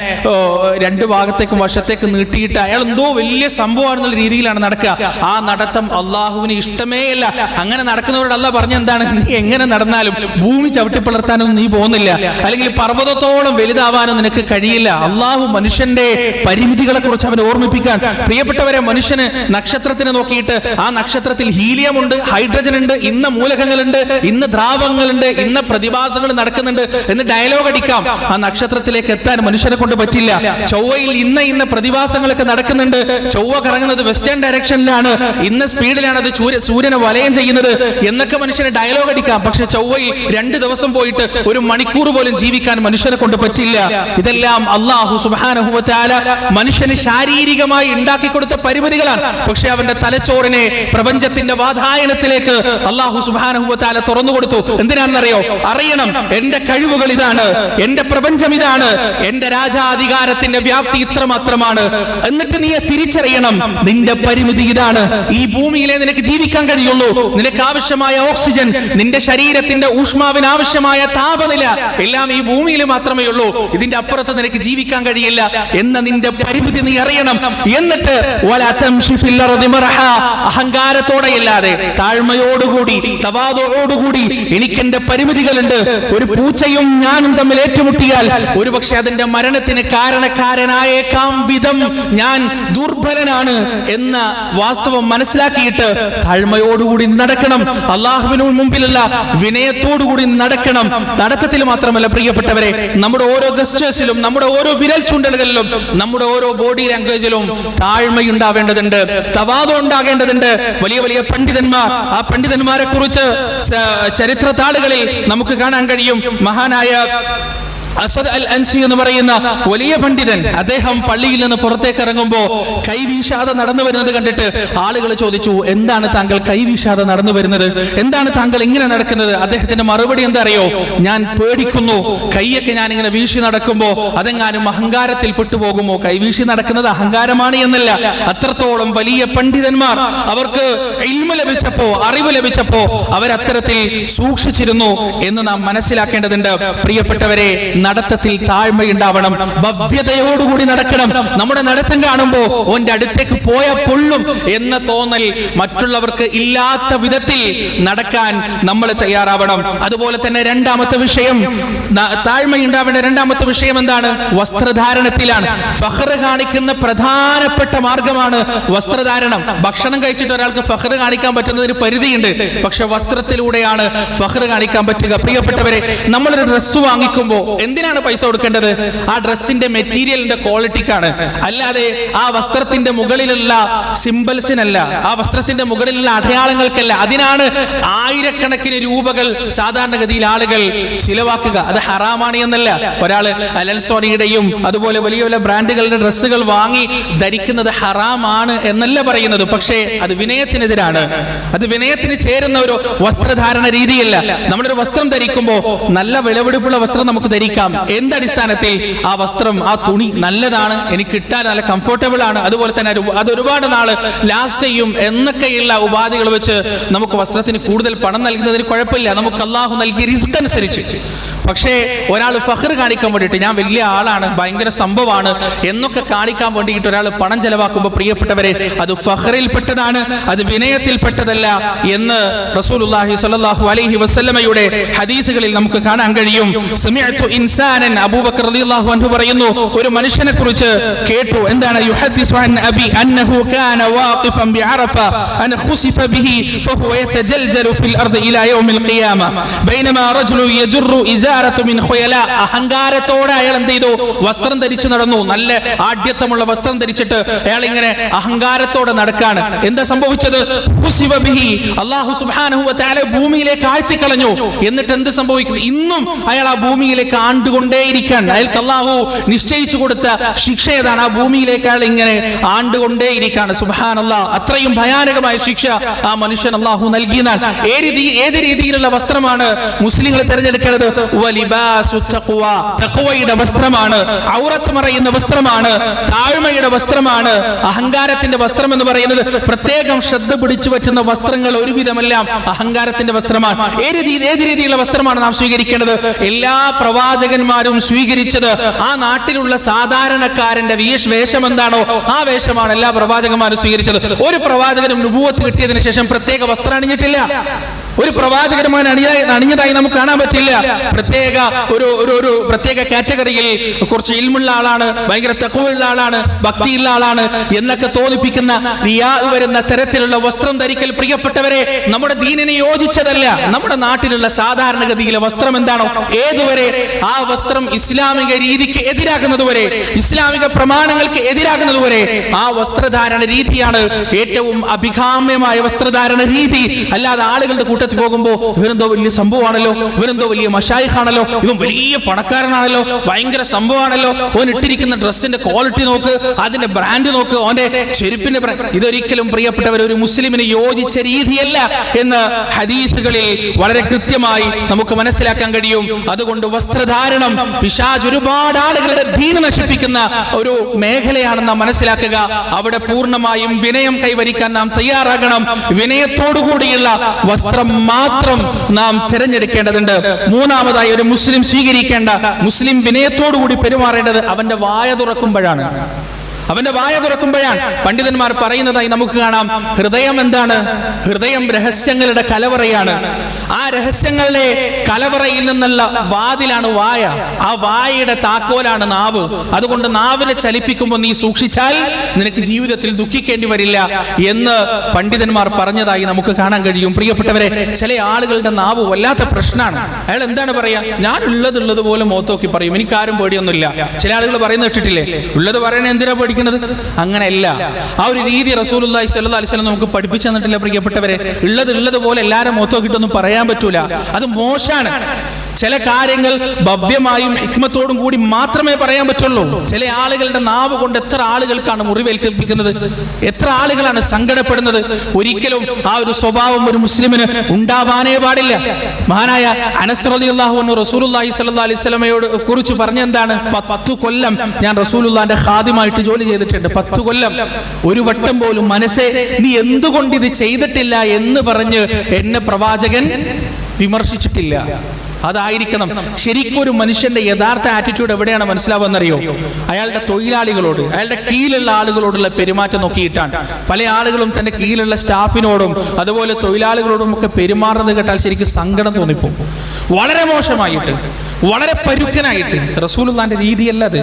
രണ്ട് ഭാഗത്തേക്കും വശത്തേക്ക് നീട്ടിയിട്ട് അയാൾ എന്തോ വലിയ സംഭവമാണെന്നുള്ള രീതിയിലാണ് നടക്കുക. ആ നടത്തം അള്ളാഹുവിന് ഇഷ്ടമേ അല്ല. അങ്ങനെ നടക്കുന്നവരോട് അല്ലാഹ് പറഞ്ഞ എന്താണ്, നീ എങ്ങനെ നടന്നാലും ഭൂമി ചവിട്ടിപ്പിളർത്താനൊന്നും നീ പോകുന്നില്ല, അല്ലെങ്കിൽ പർവ്വതത്തോളം വലുതാവാനും നിനക്ക് കഴിയില്ല. അള്ളാഹു മനുഷ്യന്റെ പരിമിതികളെ കുറിച്ച് അവനെ ഓർമ്മിപ്പിക്കാൻ. പ്രിയപ്പെട്ടവരെ, മനുഷ്യന് നക്ഷത്രത്തിനെ നോക്കിയിട്ട് ആ നക്ഷത്രത്തിൽ ഹീലിയം ഉണ്ട്, ഹൈഡ്രജൻ ഉണ്ട്, ഇന്ന മൂലകങ്ങളുണ്ട്, ഇന്ന് ദ്രാവങ്ങളുണ്ട്, ഇന്ന പ്രതിഭാസങ്ങൾ നടക്കുന്നുണ്ട് എന്ന് ഡയലോഗ് അടിക്കാം. ആ നക്ഷത്രത്തിലേക്ക് എത്താൻ മനുഷ്യനെ കൊണ്ട് പറ്റില്ല. ചൊവ്വയിൽ ഇന്ന പ്രതിഭാസങ്ങളൊക്കെ നടക്കുന്നുണ്ട്, ചൊവ്വ കറങ്ങുന്നത് വെസ്റ്റേൺ ഡയറക്ഷനിലാണ്, ഇന്ന സ്പീഡിലാണ് അത് സൂര്യനെ വലയം ചെയ്യുന്നത് എന്നൊക്കെ മനുഷ്യന് ഡയലോഗ് അടിക്കാം. പക്ഷെ ചൊവ്വയിൽ 2 ദിവസം പോയിട്ട് 1 മണിക്കൂർ പോലും ജീവിക്കാൻ മനുഷ്യനെ കൊണ്ട് പറ്റില്ല. ഇതെല്ലാം അല്ലാഹു സുബ്ഹാനഹു വ തആല മനുഷ്യന് ശാരീരികമായി ഉണ്ടാക്കി കൊടുത്ത പരിമിതികളാണ്. പക്ഷെ അവന്റെ തലച്ചോറിനെ പ്രപഞ്ചത്തിന്റെ വാതായനത്തിലേക്ക് അല്ലാഹു സുബ്ഹാനഹു വ തആല തുറന്നു കൊടുത്തു. എന്തിനാണെന്നറിയോ? അറിയണം, എന്റെ കഴിവുകൾ ഇതാണ്, എന്റെ പ്രപഞ്ചം ഇതാണ്, എന്റെ രാജാധികാരത്തിന്റെ വ്യാപ്തി ഇത്രമാത്രമാണ്. എന്നിട്ട് നീ തിരിച്ചറിയണം, നിന്റെ പരിമിതി ഇതാണ്. ഈ ഭൂമിയിലെ നിനക്ക് ജീവിക്കാൻ കഴിയുള്ളൂ. നിനക്ക് ആവശ്യമായ ഓക്സിജൻ, നിന്റെ ശരീരത്തിന്റെ ഊഷ്മാവിന് ആവശ്യമായ താപനില എല്ലാം ഈ ഭൂമിയിൽ മാത്രമേ ഉള്ളൂ. ഇതിന്റെ അപ്പുറത്ത് നിനക്ക് ജീവിക്കാൻ കഴിയില്ല എന്ന നിന്റെ പരിമിതി നീ അറിയണം. എന്നിട്ട് അഹങ്കാരത്തോടെയല്ലാതെ താഴ്മയോടുകൂടി തവാദുഓടുകൂടി എനിക്ക് എന്റെ പരിമിതികളുണ്ട്. ഒരു പൂച്ചയും ഞാനും തമ്മിൽ ഏറ്റുമുട്ടിയാൽ ഒരുപക്ഷെ അതിന്റെ മരണത്തിന് കാരണക്കാരനായേക്കാം വിധം ഞാൻ ദുർബലനാണ് എന്ന വാസ്തവം മനസ്സിലാക്കിയിട്ട് താഴ്മയോടുകൂടി നടക്കണം. അള്ളാഹുവിനു മുമ്പിലുള്ള വിനയത്തോടുകൂടി നടക്കണം. നടത്തത്തിൽ മാത്രമല്ല പ്രിയപ്പെട്ടവരെ, നമ്മുടെ ഓരോ ഗസ്റ്റേഴ്സിലും, നമ്മുടെ ഓരോ വിരൽ ചൂണ്ടലുകളിലും, നമ്മുടെ ഓരോ ബോഡി ലാംഗ്വേജിലും താഴ്മയുണ്ടാവേണ്ടതുണ്ട്, തവാദു ഉണ്ടാകേണ്ടതുണ്ട്. വലിയ വലിയ പണ്ഡിതന്മാർ, ആ പണ്ഡിതന്മാരെ കുറിച്ച് ചരിത്ര താളുകളിൽ നമുക്ക് കാണാൻ കഴിയും. മഹാനായ അസദ് അൽ അൻസി എന്ന് പറയുന്ന വലിയ പണ്ഡിതൻ, അദ്ദേഹം പള്ളിയിൽ നിന്ന് പുറത്തേക്ക് ഇറങ്ങുമ്പോൾ കൈവീശാതെ നടന്നു വരുന്നത് കണ്ടിട്ട് ആളുകൾ ചോദിച്ചു, എന്താണ് താങ്കൾ കൈവീശാതെ നടന്നു വരുന്നത്? എന്താണ് താങ്കൾ ഇങ്ങനെ നടക്കുന്നത്? അദ്ദേഹത്തിന്റെ മറുപടി എന്താ അറിയോ? ഞാൻ പേടിക്കുന്നു, കൈയൊക്കെ ഞാൻ ഇങ്ങനെ വീശി നടക്കുമ്പോൾ അതെങ്ങാനും അഹങ്കാരത്തിൽ പെട്ടുപോകുമോ? കൈവീശി നടക്കുന്നത് അഹങ്കാരമാണ് എന്നല്ല, അത്രത്തോളം വലിയ പണ്ഡിതന്മാർ അവർക്ക് ഇൽമ ലഭിച്ചപ്പോ, അറിവ് ലഭിച്ചപ്പോ അവരത്തരത്തിൽ സൂക്ഷിച്ചിരുന്നു എന്ന് നാം മനസ്സിലാക്കേണ്ടതുണ്ട്. പ്രിയപ്പെട്ടവരെ, നടത്തത്തിൽ താഴ്മയുണ്ടാവണം, ഭവ്യതയോടുകൂടി നടക്കണം. നമ്മുടെ നടത്തം കാണുമ്പോൾ ഓന്റെ അടുത്തേക്ക് പോയ പൊള്ളും എന്ന തോന്നൽ മറ്റുള്ളവർക്ക് ഇല്ലാത്ത വിധത്തിൽ നടക്കാൻ നമ്മൾ തയ്യാറാവണം. അതുപോലെ തന്നെ രണ്ടാമത്തെ വിഷയം, താഴ്മയുണ്ടാവേണ്ട രണ്ടാമത്തെ വിഷയം എന്താണ്? വസ്ത്രധാരണത്തിലാണ്. ഫഖ്ർ കാണിക്കുന്ന പ്രധാനപ്പെട്ട മാർഗമാണ് വസ്ത്രധാരണം. ഭക്ഷണം കഴിച്ചിട്ട് ഒരാൾക്ക് ഫഖ്ർ കാണിക്കാൻ പറ്റുന്നതിന് പരിധിയുണ്ട്, പക്ഷെ വസ്ത്രത്തിലൂടെയാണ് ഫഖ്ർ കാണിക്കാൻ പറ്റുക. പ്രിയപ്പെട്ടവരെ, നമ്മളൊരു ഡ്രസ്സ് വാങ്ങിക്കുമ്പോൾ എന്തിനാണ് പൈസ കൊടുക്കേണ്ടത്? ആ ഡ്രസ്സിന്റെ മെറ്റീരിയലിന്റെ ക്വാളിറ്റിക്കാണ്, അല്ലാതെ ആ വസ്ത്രത്തിന്റെ മുകളിലുള്ള സിംബൽസിനല്ല, ആ വസ്ത്രത്തിന്റെ മുകളിലുള്ള അടയാളങ്ങൾക്കല്ല. അതിനാണ് ആയിരക്കണക്കിന് രൂപകൾ സാധാരണഗതിയിൽ ആളുകൾ ചിലവാക്കുക. അത് ഹറാമാണ് എന്നല്ല. ഒരാള് അലൻസോണിയുടെയും അതുപോലെ വലിയ വലിയ ബ്രാൻഡുകളുടെ ഡ്രസ്സുകൾ വാങ്ങി ധരിക്കുന്നത് ഹറാമാണ് എന്നല്ല പറയുന്നത്, പക്ഷേ അത് വിനയത്തിനെതിരാണ്. അത് വിനയത്തിന് ചേരുന്ന ഒരു വസ്ത്രധാരണ രീതിയല്ല. നമ്മളൊരു വസ്ത്രം ധരിക്കുമ്പോൾ നല്ല വിലപിടിപ്പുള്ള വസ്ത്രം നമുക്ക് ധരിക്കാം. എന്തടിസ്ഥാനത്തിൽ? ആ വസ്ത്രം, ആ തുണി നല്ലതാണ്, എനിക്ക് ഇട്ടാൽ നല്ല കംഫർട്ടബിൾ ആണ്, അതുപോലെ തന്നെ അത് ഒരുപാട് നാള് ലാസ്റ്റ് ചെയ്യും എന്നൊക്കെയുള്ള ഉപാധികൾ വെച്ച് നമുക്ക് വസ്ത്രത്തിന് കൂടുതൽ പണം നൽകുന്നതിന് കുഴപ്പമില്ല, നമുക്ക് അല്ലാഹു നൽകിയ റിസ്ക് അനുസരിച്ച്. പക്ഷേ ഒരാൾ ഫഖ്ർ കാണിക്കാൻ വേണ്ടിയിട്ട്, ഞാൻ വലിയ ആളാണ്, ഭയങ്കര സംഭവമാണ് എന്നൊക്കെ കാണിക്കാൻ വേണ്ടിയിട്ട് ഒരാൾ പണം ചെലവാക്കുമ്പോൾ പ്രിയപ്പെട്ടവരെ, അത് ഫഖ്റിൽ പെട്ടതാണ്, അത് വിനയത്തിൽ പെട്ടതല്ല എന്ന് റസൂലുള്ളാഹി സ്വല്ലല്ലാഹു അലൈഹി വസല്ലമയുടെ ഹദീസുകളിൽ നമുക്ക് കാണാൻ കഴിയും. സമിഅതു ഇൻസാനൻ, അബൂബക്കർ റളിയല്ലാഹു അൻഹു പറയുന്നു, ഒരു മനുഷ്യനെ കുറിച്ച് കേട്ടു. എന്താണ്? യുഹദ്ദിസു അൻ അബി അന്നഹു കാന വാഖിഫൻ ബിഅറഫ അൻ ഖുസിഫ ബിഹി ഫഹുവ യതജൽജലു ഫിൽ അർദി ഇലാ യൗമിൽ ഖിയാമ ബൈനമാ റജുലു യജുറു ഇസാറതു മിൻ ഖുയല. അഹങ്കാരത്തോടെ അയാൾ എന്ത് ചെയ്തു? വസ്ത്രം ധരിച്ചു നടന്നു. നല്ല ആഢ്യത്വമുള്ള വസ്ത്രം ധരിച്ചിട്ട് അയാൾ ഇങ്ങനെ അഹങ്കാരത്തോടെ നടക്കാണ്. എന്താ സംഭവിച്ചത്? ഖുസിഫ ബിഹി, അല്ലാഹു സുബ്ഹാനഹു വ തആല ഭൂമിയിലേക്ക് ആഴ്ത്തിക്കളഞ്ഞു. എന്നിട്ട് എന്ത് സംഭവിക്കുന്നു? ഇന്നും അയാൾ ആ ഭൂമിയിലേക്ക് ആണ്ടുകൊണ്ടേയിരിക്കാൻ. അയാൾക്ക് അല്ലാഹു നിശ്ചയിച്ചു കൊടുത്ത ശിക്ഷ ഏതാണ്? ആ ഭൂമിയിലേക്ക് അയാൾ ഇങ്ങനെ ആണ്ടുകൊണ്ടേയിരിക്കാണ്. സുബ്ഹാനല്ലാഹ്, അത്രയും ഭയാനകമായ ശിക്ഷ ആ മനുഷ്യൻ അല്ലാഹു നൽകിയതാണ്. ഏത് രീതിയിലുള്ള വസ്ത്രമാണ് മുസ്ലിങ്ങൾ തിരഞ്ഞെടുക്കേണ്ടത്? വലിബാസു തഖ്വ, തഖ്വയുടെ വസ്ത്രമാണ്, ഔറത്ത് മറയുന്ന വസ്ത്രമാണ്, താഴ്മയുടെ വസ്ത്രമാണ്. അഹങ്കാരത്തിന്റെ വസ്ത്രം എന്ന് പറയുന്നത് പ്രത്യേകം ശ്രദ്ധ പിടിച്ചു പറ്റുന്ന വസ്ത്രങ്ങൾ ഒരുവിധമെല്ലാം അഹങ്കാരത്തിന്റെ വസ്ത്രമാണ്. ഏത് രീതിയിലുള്ള വസ്ത്രമാണ് നാം സ്വീകരിക്കേണ്ടത്? എല്ലാ പ്രവാചകന്മാരും സ്വീകരിച്ചത് ആ നാട്ടിലുള്ള സാധാരണക്കാരന്റെ വേഷം എന്താണോ ആ വേഷമാണ് എല്ലാ പ്രവാചകന്മാരും സ്വീകരിച്ചത്. ഒരു പ്രവാചകനും നുബുവത്ത് കിട്ടിയതിനു ശേഷം പ്രത്യേക വസ്ത്രം അണിഞ്ഞിട്ടില്ല. ഒരു പ്രവാചകന്മാർ അണിഞ്ഞതായി നമുക്ക് കാണാൻ പറ്റില്ല. ഒരു പ്രത്യേക കാറ്റഗറിയിൽ കുറച്ച് ഇൽമുള്ള ആളാണ്, ഭയങ്കര തഖ്വയുള്ള ആളാണ്, ഭക്തിയുള്ള ആളാണ് എന്നൊക്കെ തോന്നിപ്പിക്കുന്ന റിയാ വരുന്ന തരത്തിലുള്ള വസ്ത്രം ധരിക്കൽ പ്രിയപ്പെട്ടവരെ നമ്മുടെ ദീനിനെ യോജിച്ചതല്ല. നമ്മുടെ നാട്ടിലുള്ള സാധാരണഗതിയിലെ വസ്ത്രം എന്താണോ ഏതുവരെ ആ വസ്ത്രം ഇസ്ലാമിക രീതിക്ക് എതിരാകുന്നതുവരെ, ഇസ്ലാമിക പ്രമാണങ്ങൾക്ക് എതിരാകുന്നതുവരെ ആ വസ്ത്രധാരണ രീതിയാണ് ഏറ്റവും അഭികാമ്യമായ വസ്ത്രധാരണ രീതി. അല്ലാതെ ആളുകളുടെ കൂട്ടത്തിൽ പോകുമ്പോൾ ഇവരെന്തോ വലിയ സംഭവമാണല്ലോ, ഇവരെന്തോ വലിയ മശായിഖാണല്ലോ, ഇവൻ വലിയ പണക്കാരനാണല്ലോ, ഭയങ്കര സംഭവമാണല്ലോ, ഓൻ ഇട്ടിരിക്കുന്ന ഡ്രസ്സിന്റെ ക്വാളിറ്റി നോക്ക്, അതിന്റെ ബ്രാൻഡ് നോക്ക്, ഓന്റെ ചെരുപ്പിന്റെ ഇതൊരിക്കലും പ്രിയപ്പെട്ടവർ ഒരു മുസ്ലിമിന് യോജിച്ച രീതിയല്ല എന്ന് ഹദീസുകളിൽ വളരെ കൃത്യമായി നമുക്ക് മനസ്സിലാക്കാൻ കഴിയും. അതുകൊണ്ട് വസ്ത്രധാരണം പിശാച് ഒരുപാട് ആളുകളുടെ ദീന് നശിപ്പിക്കുന്ന ഒരു മേഖലയാണെന്ന് നാം മനസ്സിലാക്കുക. അവിടെ പൂർണ്ണമായും വിനയം കൈവരിക്കാൻ നാം തയ്യാറാകണം. വിനയത്തോടുകൂടിയുള്ള വസ്ത്രം മാത്രം നാം തിരഞ്ഞെടുക്കേണ്ടതുണ്ട്. മൂന്നാമതായി ഒരു മുസ്ലിം സ്വീകരിക്കേണ്ട, മുസ്ലിം വിനയത്തോടുകൂടി പെരുമാറേണ്ടത് അവന്റെ വായ തുറക്കുമ്പോഴാണ്. അവന്റെ വായ തുറക്കുമ്പോഴാണ്. പണ്ഡിതന്മാർ പറയുന്നതായി നമുക്ക് കാണാം, ഹൃദയം എന്താണ്? ഹൃദയം രഹസ്യങ്ങളുടെ കലവറയാണ്. ആ രഹസ്യങ്ങളുടെ കലവറയിൽ നിന്നുള്ള വാതിലാണ് വായ. ആ വായയുടെ താക്കോലാണ് നാവ്. അതുകൊണ്ട് നാവിനെ ചലിപ്പിക്കുമ്പോൾ നീ സൂക്ഷിച്ചാൽ നിനക്ക് ജീവിതത്തിൽ ദുഃഖിക്കേണ്ടി വരില്ല എന്ന് പണ്ഡിതന്മാർ പറഞ്ഞതായി നമുക്ക് കാണാൻ കഴിയും. പ്രിയപ്പെട്ടവരെ, ചില ആളുകളുടെ നാവ് വല്ലാത്ത പ്രശ്നമാണ്. അയാൾ എന്താണ് പറയാ? ഞാൻ ഉള്ളതുപോലെ മുഖത്തോക്കി പറയും, എനിക്കാരും പേടിയൊന്നുമില്ല. ചില ആളുകൾ പറയുന്നത് ഇട്ടിട്ടില്ലേ, ഉള്ളത് പറയണേ എന്തിനാ പേടി? അങ്ങനെയല്ല. ആ ഒരു രീതി റസൂലുള്ളാഹി സ്വല്ലല്ലാഹു അലൈഹി വസല്ലം നമുക്ക് പഠിപ്പിച്ചു തന്നിട്ടില്ല പ്രിയപ്പെട്ടവരെ. ഉള്ളതുപോലെ എല്ലാവരും മുഖത്തോക്കിട്ടൊന്നും പറയാൻ പറ്റൂല, അത് മോശമാണ്. ചില കാര്യങ്ങൾ ഭവ്യമായും ഹിക്മത്തോടും കൂടി മാത്രമേ പറയാൻ പറ്റുള്ളൂ. ചില ആളുകളുടെ നാവ് കൊണ്ട് എത്ര ആളുകൾക്കാണ് മുറിവേൽപ്പിക്കുന്നത്, എത്ര ആളുകളാണ് സങ്കടപ്പെടുന്നത്. ഒരിക്കലും ആ ഒരു സ്വഭാവം ഒരു മുസ്ലിമിന് ഉണ്ടാവാനേ പാടില്ല. മഹാനായ അനസ് റളിയല്ലാഹു അൻഹു റസൂലുള്ളാഹി സ്വല്ലല്ലാഹു അലൈഹി വസല്ലമയോട് കുറിച്ച് പറഞ്ഞെന്താണ്? 10 കൊല്ലം ഞാൻ റസൂലുള്ളാഹിന്റെ ഖാദിമായിട്ട് ജോലി ചെയ്തിട്ടുണ്ട്. 10 കൊല്ലം ഒരു വട്ടം പോലും മനസ്സേ നീ എന്തുകൊണ്ട് ഇത് ചെയ്തിട്ടില്ല എന്ന് പറഞ്ഞ് എന്നെ പ്രവാചകൻ വിമർശിച്ചിട്ടില്ല. അതായിരിക്കണം ശരിക്കും ഒരു മനുഷ്യന്റെ യഥാർത്ഥ ആറ്റിറ്റ്യൂഡ്. എവിടെയാണ് മനസ്സിലാവുന്നറിയോ? അയാളുടെ തൊഴിലാളികളോട്, അയാളുടെ കീഴിലുള്ള ആളുകളോടുള്ള പെരുമാറ്റം നോക്കിയിട്ടാണ്. പല ആളുകളും തന്റെ കീഴിലുള്ള സ്റ്റാഫിനോടും അതുപോലെ തൊഴിലാളികളോടും ഒക്കെ പെരുമാറുന്നത് കേട്ടാൽ ശരിക്കും സങ്കടം തോന്നിപ്പോ. വളരെ മോശമായിട്ട്, വളരെ പരുക്കനായിട്ട്. റസൂലുള്ളാഹിന്റെ രീതിയല്ല അത്,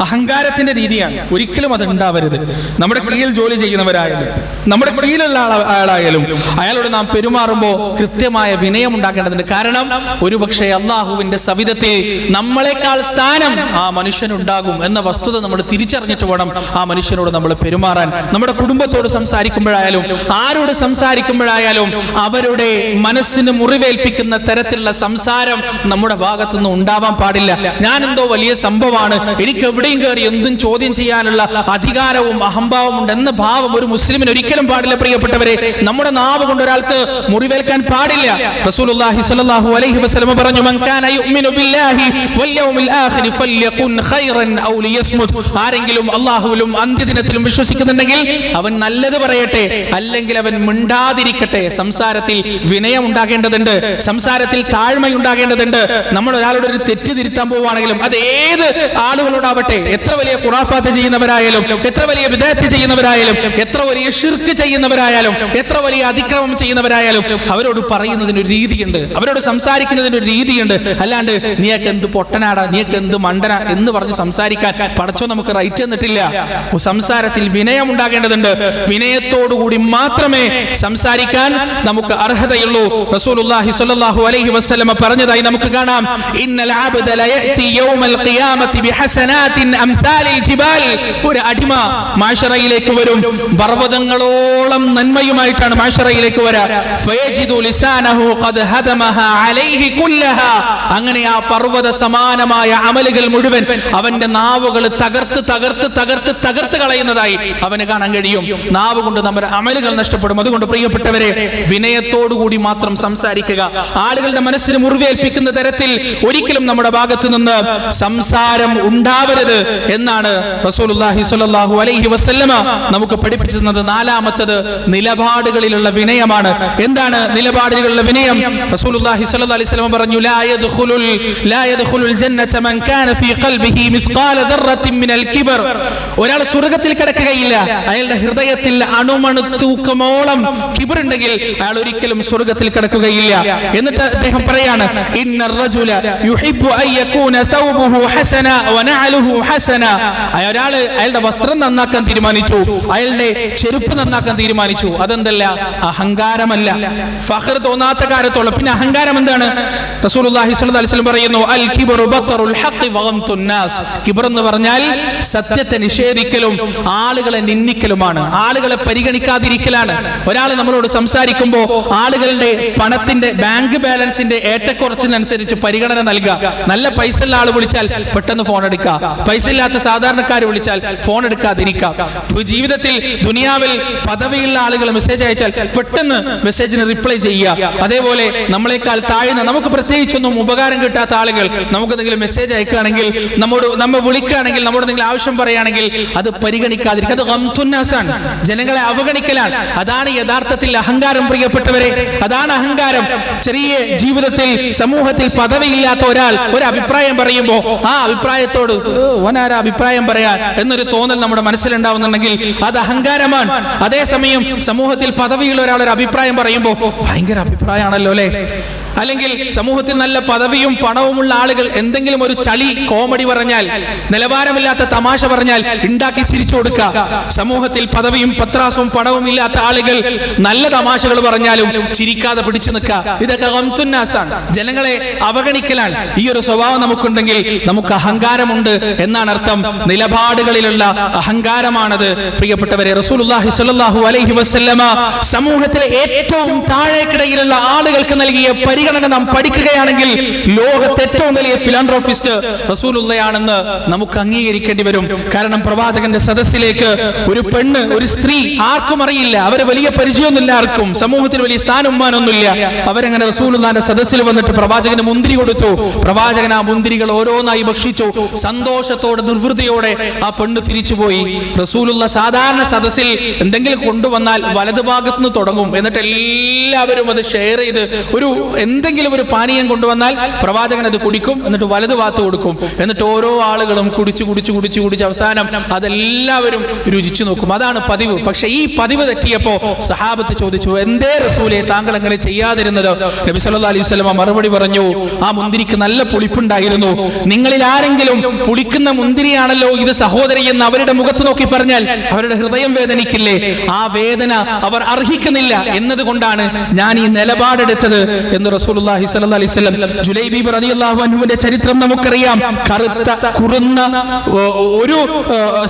അഹങ്കാരത്തിന്റെ രീതിയാണ്. ഒരിക്കലും അത് ഉണ്ടാവരുത്. നമ്മുടെ കീഴിൽ ജോലി ചെയ്യുന്നവരായാലും നമ്മുടെ കീഴിലുള്ള ആളായാലും അയാളോട് നാം പെരുമാറുമ്പോൾ കൃത്യമായ വിനയം ഉണ്ടാക്കേണ്ടതുണ്ട്. കാരണം ഒരുപക്ഷെ അള്ളാഹുവിന്റെ സവിധത്തിൽ നമ്മളെക്കാൾ സ്ഥാനം ആ മനുഷ്യനുണ്ടാകും എന്ന വസ്തുത നമ്മൾ തിരിച്ചറിഞ്ഞിട്ട് വേണം ആ മനുഷ്യനോട് നമ്മൾ പെരുമാറാൻ. നമ്മുടെ കുടുംബത്തോട് സംസാരിക്കുമ്പോഴായാലും ആരോട് സംസാരിക്കുമ്പോഴായാലും അവരുടെ മനസ്സിന് മുറിവേൽപ്പിക്കുന്ന തരത്തിലുള്ള സംസാരം നമ്മുടെ ഭാഗത്തുനിന്ന് ഉണ്ടാവാൻ പാടില്ല. ഞാൻ എന്തോ വലിയ സംഭവമാണ്, എനിക്ക് എവിടെയും കയറി എന്തും ചോദ്യം ചെയ്യാനുള്ള അധികാരവും അഹംഭാവവും ഉണ്ട് എന്ന ഭാവം ഒരു മുസ്ലിമിന് ഒരിക്കലും പാടില്ല. പ്രിയപ്പെട്ടവരെ, നമ്മുടെ നാവ് കൊണ്ട് ഒരാൾക്ക് മുറിവേൽക്കാൻ പാടില്ല. റസൂലുള്ളാഹി സ്വല്ലല്ലാഹു അലൈഹി വസല്ലം പറഞ്ഞു, മൻ കാന യുഅ്മിനു ബില്ലാഹി വൽ യൗമിൽ ആഖിർ ഫല്യഖുൻ ഖൈറൻ ഔ ലിയസ്മുത്. ആരെങ്കിലും അല്ലാഹുവിലും അന്ത്യദിനത്തിലും വിശ്വസിക്കുന്നുണ്ടെങ്കിൽ അവൻ നല്ലത് പറയട്ടെ, അല്ലെങ്കിൽ അവൻ മിണ്ടാതിരിക്കട്ടെ. സംസാരത്തിൽ വിനയം ഉണ്ടാകേണ്ടതുണ്ട്, സംസാരത്തിൽ താഴ്മ ഉണ്ടാകേണ്ടതുണ്ട്. നമ്മൾ ഒരാളുടെ ഒരു തെറ്റ് തിരുത്താൻ പോവുകയാണെങ്കിലും അത് ഏത് ആളുകളോടാവട്ടെ, എത്ര വലിയ ഖുറാഫാത്ത് ചെയ്യുന്നവരായാലും, എത്ര വലിയ ബിദ്അത്ത് ചെയ്യുന്നവരായാലും, എത്ര വലിയ ശിർക്ക് ചെയ്യുന്നവരായാലും, എത്ര വലിയ അതിക്രമം ചെയ്യുന്നവരായാലും അവരോട് പറയുന്നതിന് ഒരു രീതിയുണ്ട്, അവരോട് സംസാരിക്കുന്നതിന് ഒരു രീതിയുണ്ട്. അല്ലാണ്ട് നീയൊക്കെ എന്ത് പൊട്ടനാടാ, നീയൊക്കെ എന്ത് മണ്ടന എന്ന് പറഞ്ഞ് സംസാരിക്കാൻ പടച്ചോ നമുക്ക് റൈറ്റ് തന്നിട്ടില്ല. സംസാരത്തിൽ വിനയം ഉണ്ടാകേണ്ടതുണ്ട്. വിനയത്തോടുകൂടി മാത്രമേ സംസാരിക്കാൻ നമുക്ക് അർഹതയുള്ളൂ. റസൂലുള്ളാഹി സ്വല്ലല്ലാഹു അലൈഹി വസല്ലം പറഞ്ഞതായി നമുക്ക് കാണാം, ഇന്നൽ അബ്ദ ലയഅതി യൗമൽ ഖിയാമത്തി ബിഹസനാത്തിൻ അംസാലിൽ ജിബാൽ. ഒരു അടിമ മാശറയിലേക്ക് വരും, പർവ്വതങ്ങളോളം നന്മയുമായിട്ടാണ് മാശറയിലേക്ക് വരിക. ഫയജിദു ലിസാനഹു ഖദ് ഹദമഹാ അലൈഹി കുല്ലഹാ. അങ്ങനെ ആ പർവ്വത സമാനമായ അമലുകൾ മുഴുവൻ അവന്റെ നാവുകൾ തകർത്ത് തകർത്ത് തകർത്ത് തകർത്ത് കളയുന്നതായി അവന് കാണാൻ കഴിയും. നാവ് കൊണ്ട് നമ്മുടെ അമലുകൾ നഷ്ടപ്പെടും. അതുകൊണ്ട് പ്രിയപ്പെട്ടവരെ, വിനയത്തോടുകൂടി മാത്രം സംസാരിക്കുക. ആളുകളുടെ മനസ്സിന് മുറിവേൽപ്പിക്കുന്ന തരത്തിൽ ഒരിക്കലും നമ്മുടെ ഭാഗത്ത് നിന്ന് സംസാരം ഉണ്ടാവരുത് എന്നാണ് റസൂലുള്ളാഹി സ്വല്ലല്ലാഹു അലൈഹി വസല്ലമ നമുക്ക് പഠിപ്പിച്ചു തന്നത്. നാലാമത്തത് നിലപാടുകളിലുള്ള വിനയമാണ്. എന്താണ് നിലപാടുകളിലുള്ള വിനയം? റസൂലുള്ളാഹി സ്വല്ലല്ലാഹു അലൈഹി വസല്ലമ പറഞ്ഞു, ലാ യദ്ഖുലുൽ ജന്നത മൻ കാന ഫീ ഖൽബിഹി മിസ്ഖാല ദർറത്തിൻ മിനൽ കിബർ. ഒരാൾ സ്വർഗ്ഗത്തിൽ കടക്കുകയില്ല അയാളുടെ ഹൃദയത്തിൽ അണുമണു തൂക്കമോളം കിബർ ഉണ്ടെങ്കിൽ അയാൾ ഒരിക്കലും സ്വർഗ്ഗത്തിൽ കടക്കുകയില്ല. എന്നിട്ട് അദ്ദേഹം പറയാണ്, ഇന്നർ റജുല യുഹിബ്ബു അൻ യകൂന തൗബുഹു ഹസന വനഅലുഹു ഹസന. ഒരാൾ അയാളുടെ വസ്ത്രം നന്നാക്കാൻ തീരുമാനിച്ചു, അയാളുടെ ചെരുപ്പ് നന്നാക്കാൻ തീരുമാനിച്ചു. അതെന്തല്ല? അഹങ്കാരമല്ല, ഫഖർ തോന്നാത്ത കാര്യത്തോളം. പിന്നെ അഹങ്കാരം എന്താണ്? റസൂലുള്ളാഹി സ്വല്ലല്ലാഹു അലൈഹി വസല്ലം പറയുന്നു, അൽ കിബ്റു ബത്തറുൽ ഹഖ് വഗംതുൻ നാസ്. കിബ്ർ എന്ന് പറഞ്ഞാൽ സത്യത്തെ നിഷേധിക്കലും ആളുകളെ നിന്ദിക്കലുമാണ്, ആളുകളെ പരിഗണിക്കാതിരിക്കലാണ്. ഒരാൾ നമ്മളോട് സംസാരിക്കുമ്പോൾ ആളുകളുടെ പണത്തിന്റെ ബാങ്ക് ബാലൻസിന്റെ ഏറ്റക്കുറച്ചിനനുസരിച്ച് പരിഗണന നൽകുക. നല്ല പൈസ ഉള്ള ആൾ വിളിച്ചാൽ പെട്ടെന്ന് ഫോൺ എടുക്കുക, പൈസ ഇല്ലാത്ത സാധാരണക്കാർ വിളിച്ചാൽ ഫോൺ എടുക്കാതിരിക്കുക. ജീവിതത്തിൽ ദുനിയാവിൽ പദവിയുള്ള ആളുകൾ മെസ്സേജ് അയച്ചാൽ പെട്ടെന്ന് മെസ്സേജിന് റിപ്ലൈ ചെയ്യുക. അതേപോലെ നമ്മളെക്കാൾ താഴ്ന്ന, നമുക്ക് പ്രത്യേകിച്ചൊന്നും ഉപകാരം കിട്ടാത്ത ആളുകൾ നമുക്ക് എന്തെങ്കിലും മെസ്സേജ് അയക്കുകയാണെങ്കിൽ, നമ്മെ വിളിക്കുകയാണെങ്കിൽ, നമ്മുടെ എന്തെങ്കിലും ആവശ്യം പറയുകയാണെങ്കിൽ അത് പരിഗണിക്കാതിരിക്കുക. അത് ഗംതുന്നാസാണ്, ജനങ്ങളെ അവഗണിക്കലാണ്. അതാണ് യഥാർത്ഥത്തിൽ അഹങ്കാരം, പ്രിയപ്പെട്ടവരെ. അതാണ് അഹങ്കാരം. ചെറിയ ജീവിതത്തിൽ സമൂഹത്തിൽ പദവിയില്ലാത്ത ഒരാൾ ഒരു അഭിപ്രായം പറയുമ്പോൾ ആ അഭിപ്രായത്തോട് ഓനാരാ അഭിപ്രായം പറയാൻ എന്നൊരു തോന്നൽ നമ്മുടെ മനസ്സിലുണ്ടാവുന്നുണ്ടെങ്കിൽ അത് അഹങ്കാരമാണ്. അതേസമയം സമൂഹത്തിൽ പദവിയുള്ള ഒരാൾ ഒരു അഭിപ്രായം പറയുമ്പോൾ ഭയങ്കര അഭിപ്രായമാണല്ലോ അല്ലെ. അല്ലെങ്കിൽ സമൂഹത്തിൽ നല്ല പദവിയും പണവുമുള്ള ആളുകൾ എന്തെങ്കിലും ഒരു ചളി കോമഡി പറഞ്ഞാൽ, നിലവാരമില്ലാത്ത തമാശ പറഞ്ഞാൽ ഉണ്ടാക്കി ചിരിച്ചു കൊടുക്കുക. സമൂഹത്തിൽ പദവിയും പത്രാസവും പണവും ഇല്ലാത്ത ആളുകൾ നല്ല തമാശകൾ പറഞ്ഞാലും ചിരിക്കാതെ പിടിച്ചു നിൽക്കുക. ഇതൊക്കെ ഗംതുന്നാസാണ്, ജനങ്ങളെ അവഗണിക്കലാണ്. ഈ ഒരു സ്വഭാവം നമുക്കുണ്ടെങ്കിൽ നമുക്ക് അഹങ്കാരമുണ്ട് എന്നാണ് അർത്ഥം. നിലപാടുകളിലുള്ള അഹങ്കാരമാണത്, പ്രിയപ്പെട്ടവരെ. റസൂലുള്ളാഹി സ്വല്ലല്ലാഹു അലൈഹി വസല്ലമ സമൂഹത്തിലെ ഏറ്റവും താഴേക്കിടയിലുള്ള ആളുകൾക്ക് നൽകിയ പരിഗണന നാം പഠിക്കുകയാണെങ്കിൽ ലോകത്തെ ഏറ്റവും വലിയ ഫിലാന്ത്രോഫിസ്റ്റ് റസൂലുള്ളയാണെന്ന് നമുക്ക് അംഗീകരിക്കേണ്ടി വരും. കാരണം പ്രവാചകന്റെ സദസ്സിലേക്ക് ഒരു പെണ്ണ്, ഒരു സ്ത്രീ, ആർക്കും അറിയില്ല, അവരെ വലിയ പരിചയമൊന്നുമില്ല, ആർക്കും സമൂഹത്തിൽ വലിയ സ്ഥാനമാനൊന്നുമില്ല. അവരങ്ങനെ റസൂലുള്ളാന്റെ സദസ്സിൽ വന്നിട്ട് പ്രവാചകന് മുന്തിരി കൊടുത്തു. പ്രവാചകൻ ആ മുന്തിരികൾ ഓരോന്നായി ഭക്ഷിച്ചു. സന്തോഷത്തോടെ നിർവൃതിയോടെ ആ പെണ്ണ് തിരിച്ചുപോയി. റസൂലുള്ള സാധാരണ സദസ്സിൽ എന്തെങ്കിലും കൊണ്ടുവന്നാൽ വലതുഭാഗത്തുനിന്ന് തുടങ്ങും, എന്നിട്ട് എല്ലാവരും അത് ഷെയർ ചെയ്ത് എന്തെങ്കിലും ഒരു പാനീയം കൊണ്ടുവന്നാൽ പ്രവാചകൻ അത് കുടിക്കും, എന്നിട്ട് വലതു ഭാഗത്ത് കൊടുക്കും. എന്നിട്ട് ഓരോ ആളുകളും കുടിച്ച് അവസാനം അതെല്ലാവരും രുചിച്ചു നോക്കും. അതാണ് പതിവ്. പക്ഷെ ഈ പതിവ് തെറ്റിയപ്പോ സഹാബത്ത് ചോദിച്ചു, എന്തേ റസൂലേ താങ്കൾ അങ്ങനെ ചെയ്യാതിരുന്നത്? നബി സല്ലല്ലാഹു അലൈഹി വസല്ലം മറുപടി പറഞ്ഞു, ആ മുന്തിരിക്ക് നല്ല പുളിപ്പുണ്ടായിരുന്നു. നിങ്ങളിൽ ആരെങ്കിലും പുളിക്കുന്ന മുന്തിരിയാണല്ലോ ഇത് സഹോദരി എന്ന് അവരുടെ മുഖത്ത് നോക്കി പറഞ്ഞാൽ അവരുടെ ഹൃദയം വേദനിക്കില്ലേ? ആ വേദന അവർ അർഹിക്കുന്നില്ല എന്നതുകൊണ്ടാണ് ഞാൻ ഈ നിലപാടെടുത്തത് എന്ന് റസൂലുള്ളാഹി സ്വല്ലല്ലാഹു അലൈഹി വസല്ലം. ജുലൈബീബ് റളിയല്ലാഹു അൻഹുവിന്റെ ചരിത്രം നമുക്കറിയാം. കറുത്ത കുറുന്ന ഒരു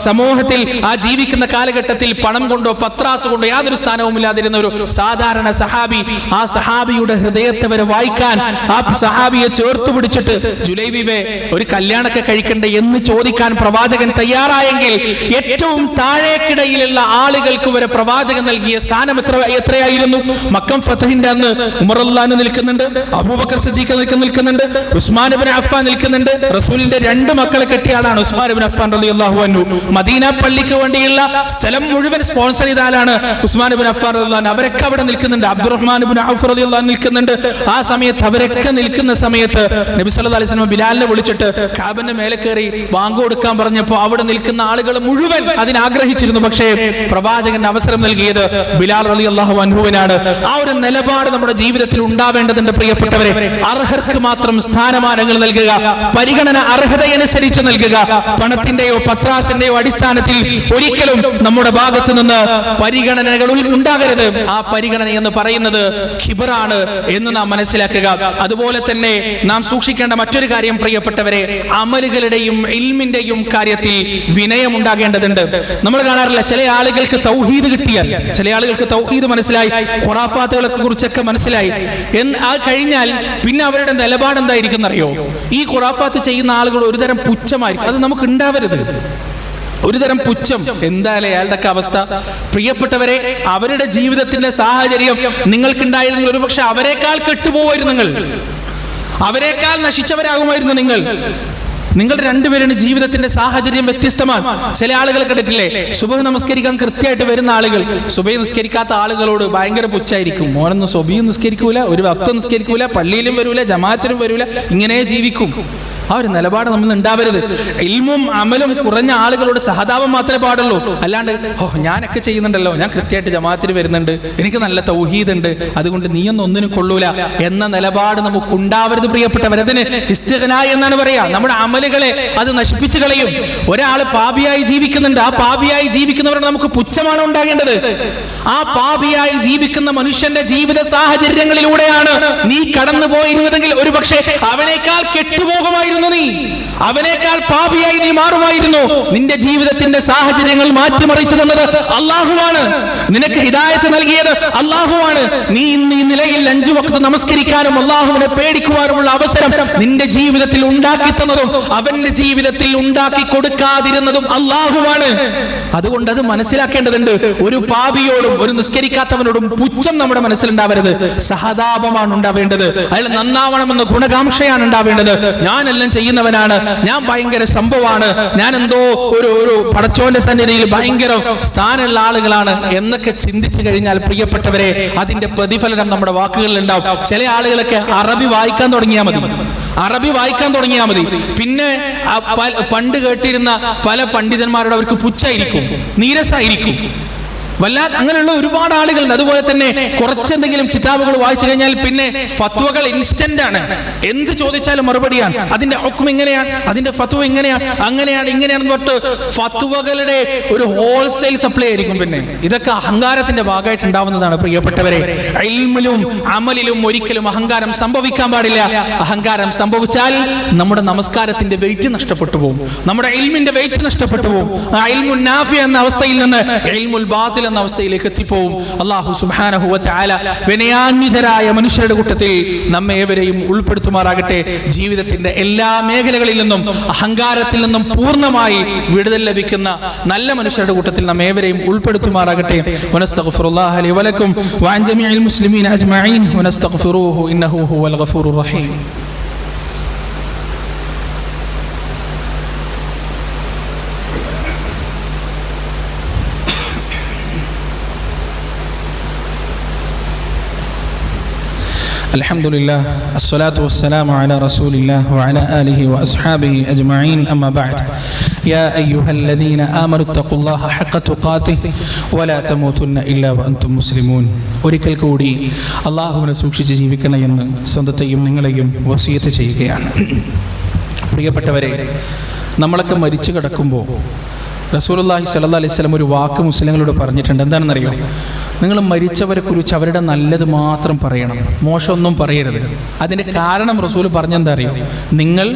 സമൂഹത്തിൽ ആ ജീവിക്കുന്ന കാലഘട്ടത്തിൽ പണം കൊണ്ടോ പത്രാസ് കൊണ്ടോ യാതൊരു സ്ഥാനവും ഇല്ലാതിരുന്ന ഒരു സാധാരണ സഹാബി. ആ സഹാബിയുടെ ഹൃദയത്തെ വരെ വായിക്കാൻ ആ സഹാബിയെ ചേർത്ത് പിടിച്ചിട്ട്, ജുലൈബീബെ ഒരു കല്യാണമൊക്കെ കഴിക്കണ്ടേ എന്ന് ചോദിക്കാൻ പ്രവാചകൻ തയ്യാറായെങ്കിൽ ഏറ്റവും താഴേക്കിടയിലുള്ള ആളുകൾക്ക് വരെ പ്രവാചകൻ നൽകിയ സ്ഥാനം എത്രയായിരുന്നു? മക്കം ഫതഹിന്റെ അന്ന് ഉമർ റളിയല്ലാഹു നിൽക്കുന്നുണ്ട്, അബൂബക്കർ സിദ്ദീഖ് നിൽക്കുന്നുണ്ട്, ഉസ്മാൻ ഇബ്നു അഫ്ഫാൻ നിൽക്കുന്നുണ്ട്. റസൂലിന്റെ 2 മക്കളെ കെട്ടിയ ആളാണ് ഉസ്മാൻ ഇബ്നു അഫ്ഫാൻ റളിയല്ലാഹു അൻഹു. മദീന പള്ളിക്ക് വേണ്ടിയുള്ള സ്ഥലം മുഴുവൻ സ്പോൺസർ ചെയ്ത ആളാണ് ഉസ്മാൻ ഇബ്നു അഫ്ഫാൻ റളിയല്ലാഹു അൻഹു. അവരൊക്കെ അവിടെ നിൽക്കുന്നുണ്ട്. അബ്ദുറഹ്മാൻ ഇബ്നു ഔഫ് റളിയല്ലാഹു അൻഹു നിൽക്കുന്നുണ്ട്. ആ സമയത്ത് അവരൊക്കെ നിൽക്കുന്ന സമയത്ത് നബി സല്ലല്ലാഹു അലൈഹി വസല്ലം ബിലാലിനെ വിളിച്ചിട്ട് കഅബന്റെ മേലെ കയറി ബാങ്ക് കൊടുക്കാൻ പറഞ്ഞപ്പോൾ അവിടെ നിൽക്കുന്ന ആളുകൾ മുഴുവൻ അതിനാഗ്രഹിച്ചിരുന്നു. പക്ഷേ പ്രവാചകൻ അവസരം നൽകിയത് ബിലാൽ റളിയല്ലാഹു അൻഹുവിനാണ്. ആ ഒരു നിലപാട് നമ്മുടെ ജീവിതത്തിൽ ഉണ്ടാവേണ്ടതുണ്ട്, പ്രിയപ്പെട്ടവരെ. അർഹർക്ക് മാത്രം സ്ഥാനമാനങ്ങൾ നൽകുക, പരിഗണന അർഹതയനുസരിച്ച് നൽകുക. പണത്തിന്റെയോ പത്രാസിന്റെയോ അടിസ്ഥാനത്തിൽ ഒരിക്കലും നമ്മുടെ ഭാഗത്തു നിന്ന് പരിഗണനകൾ ഉണ്ടാകരുത്. ആ പരിഗണന എന്ന് പറയുന്നത് ഖിബറാണ് എന്ന് നാം മനസ്സിലാക്കുക. അതുപോലെ തന്നെ നാം സൂക്ഷിക്കേണ്ട മറ്റൊരു കാര്യം, പ്രിയപ്പെട്ടവരെ, അമലുകളുടെയും ഇൽമിന്റെയും കാര്യത്തിൽ വിനയം ഉണ്ടാകേണ്ടതുണ്ട്. നമ്മൾ കാണാറില്ല, ചില ആളുകൾക്ക് തൗഹീദ് കിട്ടിയാൽ, ചില ആളുകൾക്ക് തൗഹീദ് മനസ്സിലായി, ഖുറാഫാത്തുകളെ കുറിച്ചൊക്കെ മനസ്സിലായി, ആ കഴിഞ്ഞാൽ പിന്നെ അവരുടെ നിലപാട് എന്തായിരിക്കും അറിയോ? ഈ ഖുറാഫാത്ത് ചെയ്യുന്ന ആളുകൾ ഒരുതരം പുച്ഛമായിരിക്കും. അത് നമുക്ക് ഉണ്ടാവരുത്, ഒരുതരം പുച്ഛം. എന്തായാലും അയാളുടെ അവസ്ഥ. പ്രിയപ്പെട്ടവരെ, അവരുടെ ജീവിതത്തിന്റെ സാഹചര്യം നിങ്ങൾക്കുണ്ടായിരുന്നെങ്കിൽ ഒരുപക്ഷെ അവരെക്കാൾ കെട്ടുപോകുമായിരുന്നു, നിങ്ങൾ അവരെക്കാൾ നശിച്ചവരാകുമായിരുന്നു നിങ്ങൾ. നിങ്ങൾ രണ്ടുപേരുടെ ജീവിതത്തിന്റെ സാഹചര്യം വ്യത്യസ്തമാണ്. ചില ആളുകൾ കണ്ടിട്ടില്ലേ, സുബഹ് നമസ്കരിക്കാൻ കൃത്യമായിട്ട് വരുന്ന ആളുകൾ സുബഹ് നിസ്കരിക്കാത്ത ആളുകളോട് ഭയങ്കര പുച്ഛായിരിക്കും. മോനൊന്നും സുബഹ് നിസ്കരിക്കൂല, ഒരു വക്ത് നിസ്കരിക്കൂല, പള്ളിയിലും വരൂല, ജമാഅത്തിനും വരൂല, ഇങ്ങനെ ജീവിക്കും. ആ ഒരു നിലപാട് നമ്മൾ ഉണ്ടാവരുത്. ഇൽമും അമലും കുറഞ്ഞ ആളുകളോട് സഹതാപം മാത്രമേ പാടുള്ളൂ. അല്ലാണ്ട് ഞാനൊക്കെ ചെയ്യുന്നുണ്ടല്ലോ, ഞാൻ കൃത്യമായിട്ട് ജമാഅത്തിന് വരുന്നുണ്ട്, എനിക്ക് നല്ല തൗഹീദ് ഉണ്ട്, അതുകൊണ്ട് നീയൊന്നും ഒന്നിനും കൊള്ളൂല എന്ന നിലപാട് നമുക്ക് ഉണ്ടാവരുത് പ്രിയപ്പെട്ടവർ. അതിന് ഇസ്തിഗ്നാ എന്നാണ് പറയാ. നമ്മുടെ അമലുകളെ അത് നശിപ്പിച്ചു കളയും. ഒരാൾ പാപിയായി ജീവിക്കുന്നുണ്ട്, ആ പാപിയായി ജീവിക്കുന്നവരോട് നമുക്ക് പുച്ഛമാണ് ഉണ്ടാകേണ്ടത്. ആ പാപിയായി ജീവിക്കുന്ന മനുഷ്യന്റെ ജീവിത സാഹചര്യങ്ങളിലൂടെയാണ് നീ കടന്നു പോയിരുന്നതെങ്കിൽ ഒരു പക്ഷേ അവനേക്കാൾ കെട്ടുപോകുമായിരുന്നു, നീ അവനേക്കാൾ പാപിയായി നീ മാറുമായിരുന്നു. നിന്റെ ജീവിതത്തിന്റെ സാഹചര്യങ്ങൾ മാറ്റിമറിച്ചു തന്നത് അല്ലാഹുവാണ്. നിനക്ക് ഹിദായത്ത് നൽകിയത് അല്ലാഹുവാണ്. നീ ഇന്ന് ഈ നിലയിൽ 5 വക്ത് നമസ്കരിക്കാനും അല്ലാഹുവിനെ പേടിക്കുവാനുമുള്ള അവസരം നിന്റെ ജീവിതത്തിൽ ഉണ്ടാക്കി തന്നതും അവന്റെ ജീവിതത്തിൽ ഉണ്ടാക്കി കൊടുക്കാതിരുന്നതും അല്ലാഹുവാണ്. അതുകൊണ്ട് അത് മനസ്സിലാക്കേണ്ടതുണ്ട്. ഒരു പാപിയോടും ഒരു നിസ്കരിക്കാത്തവനോടും പുച്ഛം നമ്മുടെ മനസ്സിലുണ്ടാവരുത്. സഹതാപമാണ് ഉണ്ടാവേണ്ടത്. അയാൾ നന്നാവണമെന്ന ഗുണകാംക്ഷയാണ് ഉണ്ടാവേണ്ടത്. ഞാനെല്ലാം ചെയ്യുന്നവനാണ്, ഞാൻ ഭയങ്കര സംഭവമാണ്, ഞാൻ എന്തോ ഒരു പടച്ചോന്റെ സന്നിധിയിൽ ഭയങ്കര സ്ഥാനമുള്ള ആളുകളാണ് എന്നൊക്കെ ചിന്തിച്ചു കഴിഞ്ഞാൽ പ്രിയപ്പെട്ടവരെ, അതിന്റെ പ്രതിഫലനം നമ്മുടെ വാക്കുകളിൽ ഉണ്ടാവും. ചില ആളുകളൊക്കെ അറബി വായിക്കാൻ തുടങ്ങിയാൽ മതി, പിന്നെ പണ്ട് കേട്ടിരുന്ന പല പണ്ഡിതന്മാരോട് അവർക്ക് പുച്ഛായിരിക്കും, നീരസായിരിക്കും. വല്ലാതെ അങ്ങനെയുള്ള ഒരുപാട് ആളുകളുണ്ട്. അതുപോലെ തന്നെ കുറച്ചെന്തെങ്കിലും കിതാബുകൾ വായിച്ചു കഴിഞ്ഞാൽ പിന്നെ ഫത്വകൾ ഇൻസ്റ്റന്റ് ആണ്. എന്ത് ചോദിച്ചാലും മറുപടിയാണ്. അതിന്റെ ഹുക്ം ഇങ്ങനെയാണ്, അതിന്റെ ഫത്വ ഇങ്ങനെയാണ്, അങ്ങനെയാണ്, ഇങ്ങനെയാണെന്ന് തൊട്ട് ഫത്വകളുടെ ഒരു ഹോൾസെയിൽ സപ്ലൈ ആയിരിക്കും. പിന്നെ ഇതൊക്കെ അഹങ്കാരത്തിന്റെ ഭാഗമായിട്ട് ഉണ്ടാവുന്നതാണ് പ്രിയപ്പെട്ടവരെ. ഇൽമിലും അമലിലും ഒരിക്കലും അഹങ്കാരം സംഭവിക്കാൻ പാടില്ല. അഹങ്കാരം സംഭവിച്ചാൽ നമ്മുടെ നമസ്കാരത്തിന്റെ വെയിറ്റ് നഷ്ടപ്പെട്ടു പോകും, നമ്മുടെ ഇൽമിന്റെ വെയിറ്റ് നഷ്ടപ്പെട്ടു പോകും. ആ ഇൽമുൻ നാഫി എന്ന അവസ്ഥയിൽ നിന്ന് ഇൽമുൽ ബാതിൽ എന്ന അവസ്ഥയിലേക്ക് എത്തിപ്പോവും. അല്ലാഹു സുബ്ഹാനഹു വ തആല വിനയാന്വിതരായ മനുഷ്യരുടെ കൂട്ടത്തിൽ നമ്മെ ഏവരെയും ഉൾപ്പെടുത്തുമാറാകട്ടെ. ജീവിതത്തിന്റെ എല്ലാ മേഖലകളിൽ നിന്നും അഹങ്കാരത്തിൽ നിന്നും പൂർണ്ണമായി വിടുതൽ ലഭിക്കുന്ന നല്ല മനുഷ്യരുടെ കൂട്ടത്തിൽ നമ്മെ ഏവരെയും ഉൾപ്പെടുത്തുമാറാകട്ടെ. വനസ്തഗ്ഫിറുല്ലാഹ ലി വലക്കും വഅൻ ജമീഇൽ മുസ്ലിമീന അജ്മഈൻ വനസ്തഗ്ഫിറൂഹു ഇന്നഹു ഹുവൽ ഗഫൂറുർ റഹീം. الحمد لله الصلاة والسلام على رسول الله وعلى آله وأصحابه أجمعين أما بعد يا أيها الذين آمنوا اتقوا الله حق تقاته ولا تموتن إلا وأنتم مسلمون. ഒരിക്കൽ കൂടി അല്ലാഹുവിനെ സൂക്ഷിച്ച് ജീവിക്കണമെന്ന് സ്വന്തത്തെയും നിങ്ങളെയും വസിയത്ത് ചെയ്യുകയാണ്. പ്രിയപ്പെട്ടവരെ, നമ്മളൊക്കെ മരിച്ചു കിടക്കുമ്പോൾ റസൂലുള്ളാഹി സ്വല്ലല്ലാഹി അലൈഹി വസല്ലം ഒരു വാക്ക് മുസ്ലിങ്ങളോട് പറഞ്ഞിട്ടുണ്ട്. എന്താണെന്നറിയോ? നിങ്ങൾ മരിച്ചവരെ കുറിച്ച് അവരുടെ നല്ലത് മാത്രം പറയണം, മോശമൊന്നും പറയരുത്. അതിൻ്റെ കാരണം റസൂൽ പറഞ്ഞെന്താ അറിയോ? നിങ്ങൾ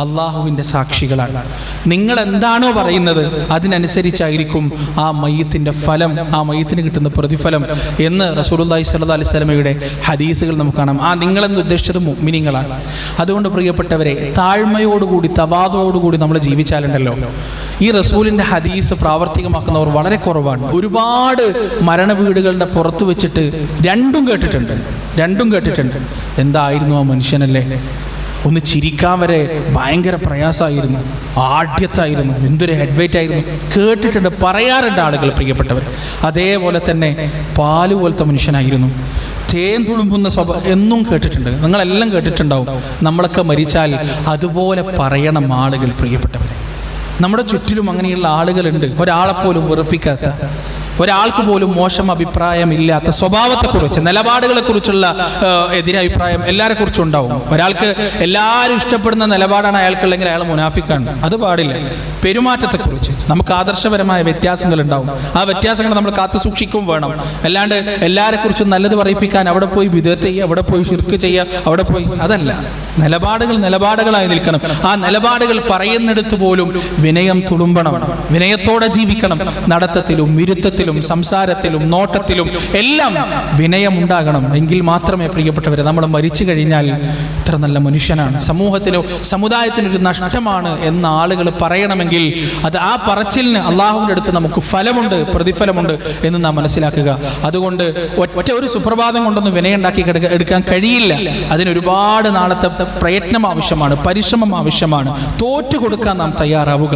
അള്ളാഹുവിൻ്റെ സാക്ഷികളാണ്. നിങ്ങൾ എന്താണോ പറയുന്നത് അതിനനുസരിച്ചായിരിക്കും ആ മയ്യത്തിൻ്റെ ഫലം, ആ മയ്യത്തിന് കിട്ടുന്ന പ്രതിഫലം എന്ന് റസൂലുള്ളാഹി സ്വല്ലല്ലാഹി അലൈഹി വസല്ലമയുടെ ഹദീസുകൾ നമുക്ക് കാണാം. ആ നിങ്ങളെന്ന് ഉദ്ദേശിച്ചത് മുഅ്മിനീങ്ങളാണ്. അതുകൊണ്ട് പ്രിയപ്പെട്ടവരെ, താഴ്മയോടുകൂടി തവാദുവോടുകൂടി നമ്മൾ ജീവിച്ചാലുണ്ടല്ലോ, ഈ റസൂലിൻ്റെ ഹദീസ് പ്രാവർത്തികമാക്കുന്നവർ വളരെ കുറവാണ്. ഒരുപാട് മരണ വീടുകളുടെ പുറത്ത് വെച്ചിട്ട് രണ്ടും കേട്ടിട്ടുണ്ട്. എന്തായിരുന്നു ആ മനുഷ്യനല്ലേ, ഒന്ന് ചിരിക്കാൻ വരെ ഭയങ്കര പ്രയാസമായിരുന്നു, ആഢ്യത്തായിരുന്നു, എന്തൊരു ഹെഡ് വെയിറ്റ് ആയിരുന്നു. കേട്ടിട്ടുണ്ട്, പറയാറുണ്ട് ആളുകൾ പ്രിയപ്പെട്ടവർ. അതേപോലെ തന്നെ പാല് പോലത്തെ മനുഷ്യനായിരുന്നു, തേൻ തുളുമ്പുന്ന സ്വഭാവം എന്നും കേട്ടിട്ടുണ്ട്. നിങ്ങളെല്ലാം കേട്ടിട്ടുണ്ടാവും. നമ്മളൊക്കെ മരിച്ചാൽ അതുപോലെ പറയണം ആളുകൾ പ്രിയപ്പെട്ടവർ. നമ്മുടെ ചുറ്റിലും അങ്ങനെയുള്ള ആളുകളുണ്ട്. ഒരാളെപ്പോലും വെറുപ്പിക്കാത്ത, ഒരാൾക്ക് പോലും മോശം അഭിപ്രായമില്ലാത്ത സ്വഭാവത്തെക്കുറിച്ച്, നിലപാടുകളെക്കുറിച്ചുള്ള എതിരഭിപ്രായം എല്ലാവരെ കുറിച്ചും ഉണ്ടാവും. ഒരാൾക്ക് എല്ലാവരും ഇഷ്ടപ്പെടുന്ന നിലപാടാണ് അയാൾക്കുള്ളെങ്കിൽ അയാൾ മുനാഫിക്കാണ്. അത് പാടില്ല. പെരുമാറ്റത്തെക്കുറിച്ച് നമുക്ക് ആദർശപരമായ വ്യത്യാസങ്ങൾ ഉണ്ടാവും. ആ വ്യത്യാസങ്ങൾ നമ്മൾ കാത്തു സൂക്ഷിക്കും വേണം. അല്ലാണ്ട് എല്ലാവരെ കുറിച്ചും നല്ലത് പറയിപ്പിക്കാൻ അവിടെ പോയി ബിദ്അത്ത് ചെയ്യുക, അവിടെ പോയി ശിർക്ക് ചെയ്യുക, അവിടെ പോയി, അതല്ല. നിലപാടുകളായി നിൽക്കണം. ആ നിലപാടുകൾ പറയുന്നിടത്ത് പോലും വിനയം തുളുമ്പണം, വിനയത്തോടെ ജീവിക്കണം. നടത്തത്തിലും ഇരുത്തത്തിലും സംസാരത്തിലും നോട്ടത്തിലും എല്ലാം വിനയം ഉണ്ടാകണം. എങ്കിൽ മാത്രമേ പ്രിയപ്പെട്ടവരെ നമ്മൾ മരിച്ചു കഴിഞ്ഞാൽ എത്ര നല്ല മനുഷ്യനാണ്, സമൂഹത്തിനോ സമുദായത്തിനൊരു നഷ്ടമാണ് എന്ന ആളുകൾ പറയണമെങ്കിൽ അത് ആ പറച്ചിലിന് അള്ളാഹുവിൻ്റെ അടുത്ത് നമുക്ക് ഫലമുണ്ട്, പ്രതിഫലമുണ്ട് എന്ന് നാം മനസ്സിലാക്കുക. അതുകൊണ്ട് ഒറ്റ ഒരു സുപ്രഭാതം കൊണ്ടൊന്നും വിനയുണ്ടാക്കി എടുക്കാൻ കഴിയില്ല. അതിനൊരുപാട് നാളത്തെ പ്രയത്നം ആവശ്യമാണ്, പരിശ്രമം ആവശ്യമാണ്. തോറ്റുകൊടുക്കാൻ നാം തയ്യാറാവുക.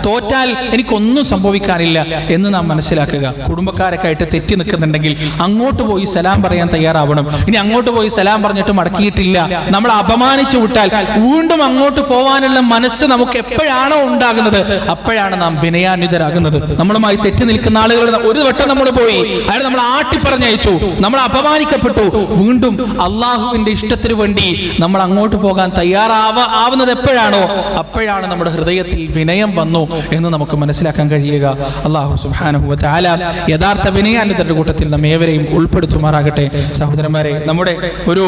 തോറ്റാൽ എനിക്കൊന്നും സംഭവിക്കാനില്ല എന്ന് നാം മനസ്സിലാക്കുക. കുടുംബക്കാരൊക്കെ ആയിട്ട് തെറ്റി നിൽക്കുന്നുണ്ടെങ്കിൽ അങ്ങോട്ട് പോയി സലാം പറയാൻ തയ്യാറാവണം. ഇനി അങ്ങോട്ട് പോയി സലാം പറഞ്ഞിട്ട് മടക്കിയിട്ടില്ല, നമ്മൾ അപമാനിച്ചു വിട്ടാൽ വീണ്ടും അങ്ങോട്ട് പോവാനുള്ള മനസ്സ് നമുക്ക് എപ്പോഴാണോ ഉണ്ടാകുന്നത് അപ്പോഴാണ് നാം വിനയാന്വിതരാകുന്നത്. നമ്മളുമായി തെറ്റി നിൽക്കുന്ന ആളുകൾ ഒരു വട്ടം നമ്മൾ പോയി, അയാൾ നമ്മൾ ആട്ടിപ്പറഞ്ഞയച്ചു, നമ്മൾ അപമാനിക്കപ്പെട്ടു, വീണ്ടും അള്ളാഹുവിന്റെ ഇഷ്ടത്തിന് വേണ്ടി നമ്മൾ അങ്ങോട്ട് പോകാൻ തയ്യാറാവുന്നത് എപ്പോഴാണോ അപ്പോഴാണ് നമ്മുടെ ഹൃദയത്തിൽ വിനയം വന്നു എന്ന് നമുക്ക് മനസ്സിലാക്കാൻ കഴിയുക. അള്ളാഹു സുബ്ഹാനഹു വ തആല യഥാർത്ഥ വിനയാന്വിതരുടെ കൂട്ടത്തിൽ നാം ഏവരെയും ഉൾപ്പെടുത്തുമാറാകട്ടെ. സഹോദരന്മാരെ, നമ്മുടെ ഒരു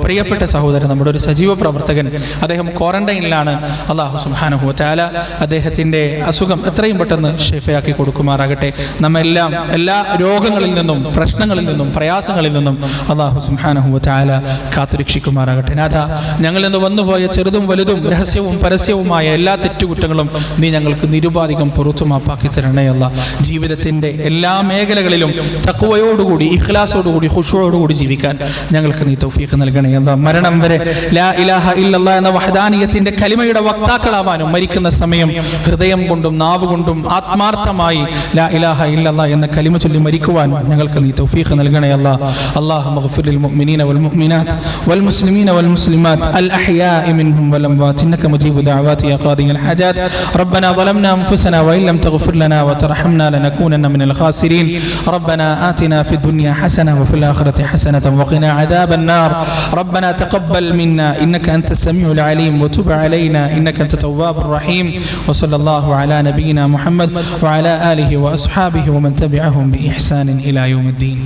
പ്രിയപ്പെട്ട സഹോദരൻ, നമ്മുടെ ഒരു സജീവ പ്രവർത്തകൻ, അദ്ദേഹം ക്വാറന്റൈനിലാണ്. അള്ളാഹു സുബ്ഹാനഹു വ തആല അദ്ദേഹത്തിന്റെ അസുഖം എത്രയും പെട്ടെന്ന് ഷിഫയാക്കി കൊടുക്കുമാറാകട്ടെ. നമ്മെല്ലാം എല്ലാ രോഗങ്ങളിൽ നിന്നും പ്രശ്നങ്ങളിൽ നിന്നും പ്രയാസങ്ങളിൽ നിന്നും അള്ളാഹു സുബ്ഹാനഹു വ തആല കാത്തുരക്ഷിക്കുമാറാകട്ടെ. നാഥ, ഞങ്ങളിൽ നിന്ന് വന്നുപോയ ചെറുതും വലുതും രഹസ്യവും പരസ്യവുമായ എല്ലാ തെറ്റുകുറ്റങ്ങളും നീ ഞങ്ങൾക്ക് നിരുപാധികം പുറത്തു മാപ്പാക്കി തരണേ അല്ലാ. ജീവിതത്തിന്റെ എല്ലാ മേഖലകളിലും തഖ്വയോടുകൂടി ഇഖ്ലാസോടുകൂടി ഖുശൂഅോടുകൂടി ജീവിക്കാൻ ഞങ്ങൾക്ക് നീ തൗഫീഖ് നൽകണേ അല്ലാ. മരണം വരെ ലാ ഇലാഹ ഇല്ലല്ലാഹ് എന്ന വഹദാനിയത്തിന്റെ കലിമയുടെ വക്താക്കളാവാനും മരിക്കുന്ന സമയം ഹൃദയം കൊണ്ടും നാവ് കൊണ്ടും ആത്മാർത്ഥമായി ലാ ഇലാഹ ഇല്ലല്ലാഹ് എന്ന കലിമ ചൊല്ലി മരിക്കുവാനും ഞങ്ങൾക്ക് നീ തൗഫീഖ് നൽകണേ അല്ലാ. അല്ലാഹുമ്മ ഗ്ഫിർ ലിൽ മുഅ്മിനീന വൽ മുഅ്മിനാത്ത് വൽ മുസ്ലിമീന വൽ മുസ്ലിമാത്ത് അൽ അഹ്യാഇ മിൻഹും വൽ അംവാത്ത് ഇന്നക മുജീബു ദഅവാതി യാ ഖാദിയൽ ഹജാത്ത്. റബ്ബനാ ളലംനാ അൻഫുസനാ വഇൻ ലം തഗ്ഫിർ ലനാ വതർഹംനാ ലനകൂനന്ന മിനൽ ഖാസിരീൻ. റബ്ബനാ ആതിനാ ഫിദ് ദുനിയ ഹസന വഫിൽ ആഖിറതി ഹസനത വഖിനാ അദാബൻ നാർ. റബ്ബനാ തഖബ്ബൽ മിന്നാ ഇന്നക അൻതസ് സമീഉൽ അലീം വതുബ് അലൈനാ ഇന്നക അൻത തവ്വാബുർ റഹീം. വസല്ലല്ലാഹു അലാ നബിയിനാ മുഹമ്മദ് വഅലാ ആലിഹി വഅസ്ഹാബിഹി വമൻ തബിഅഹും ബിഇഹ്സാനിൻ ഇലാ യൗമിദ്ദീൻ.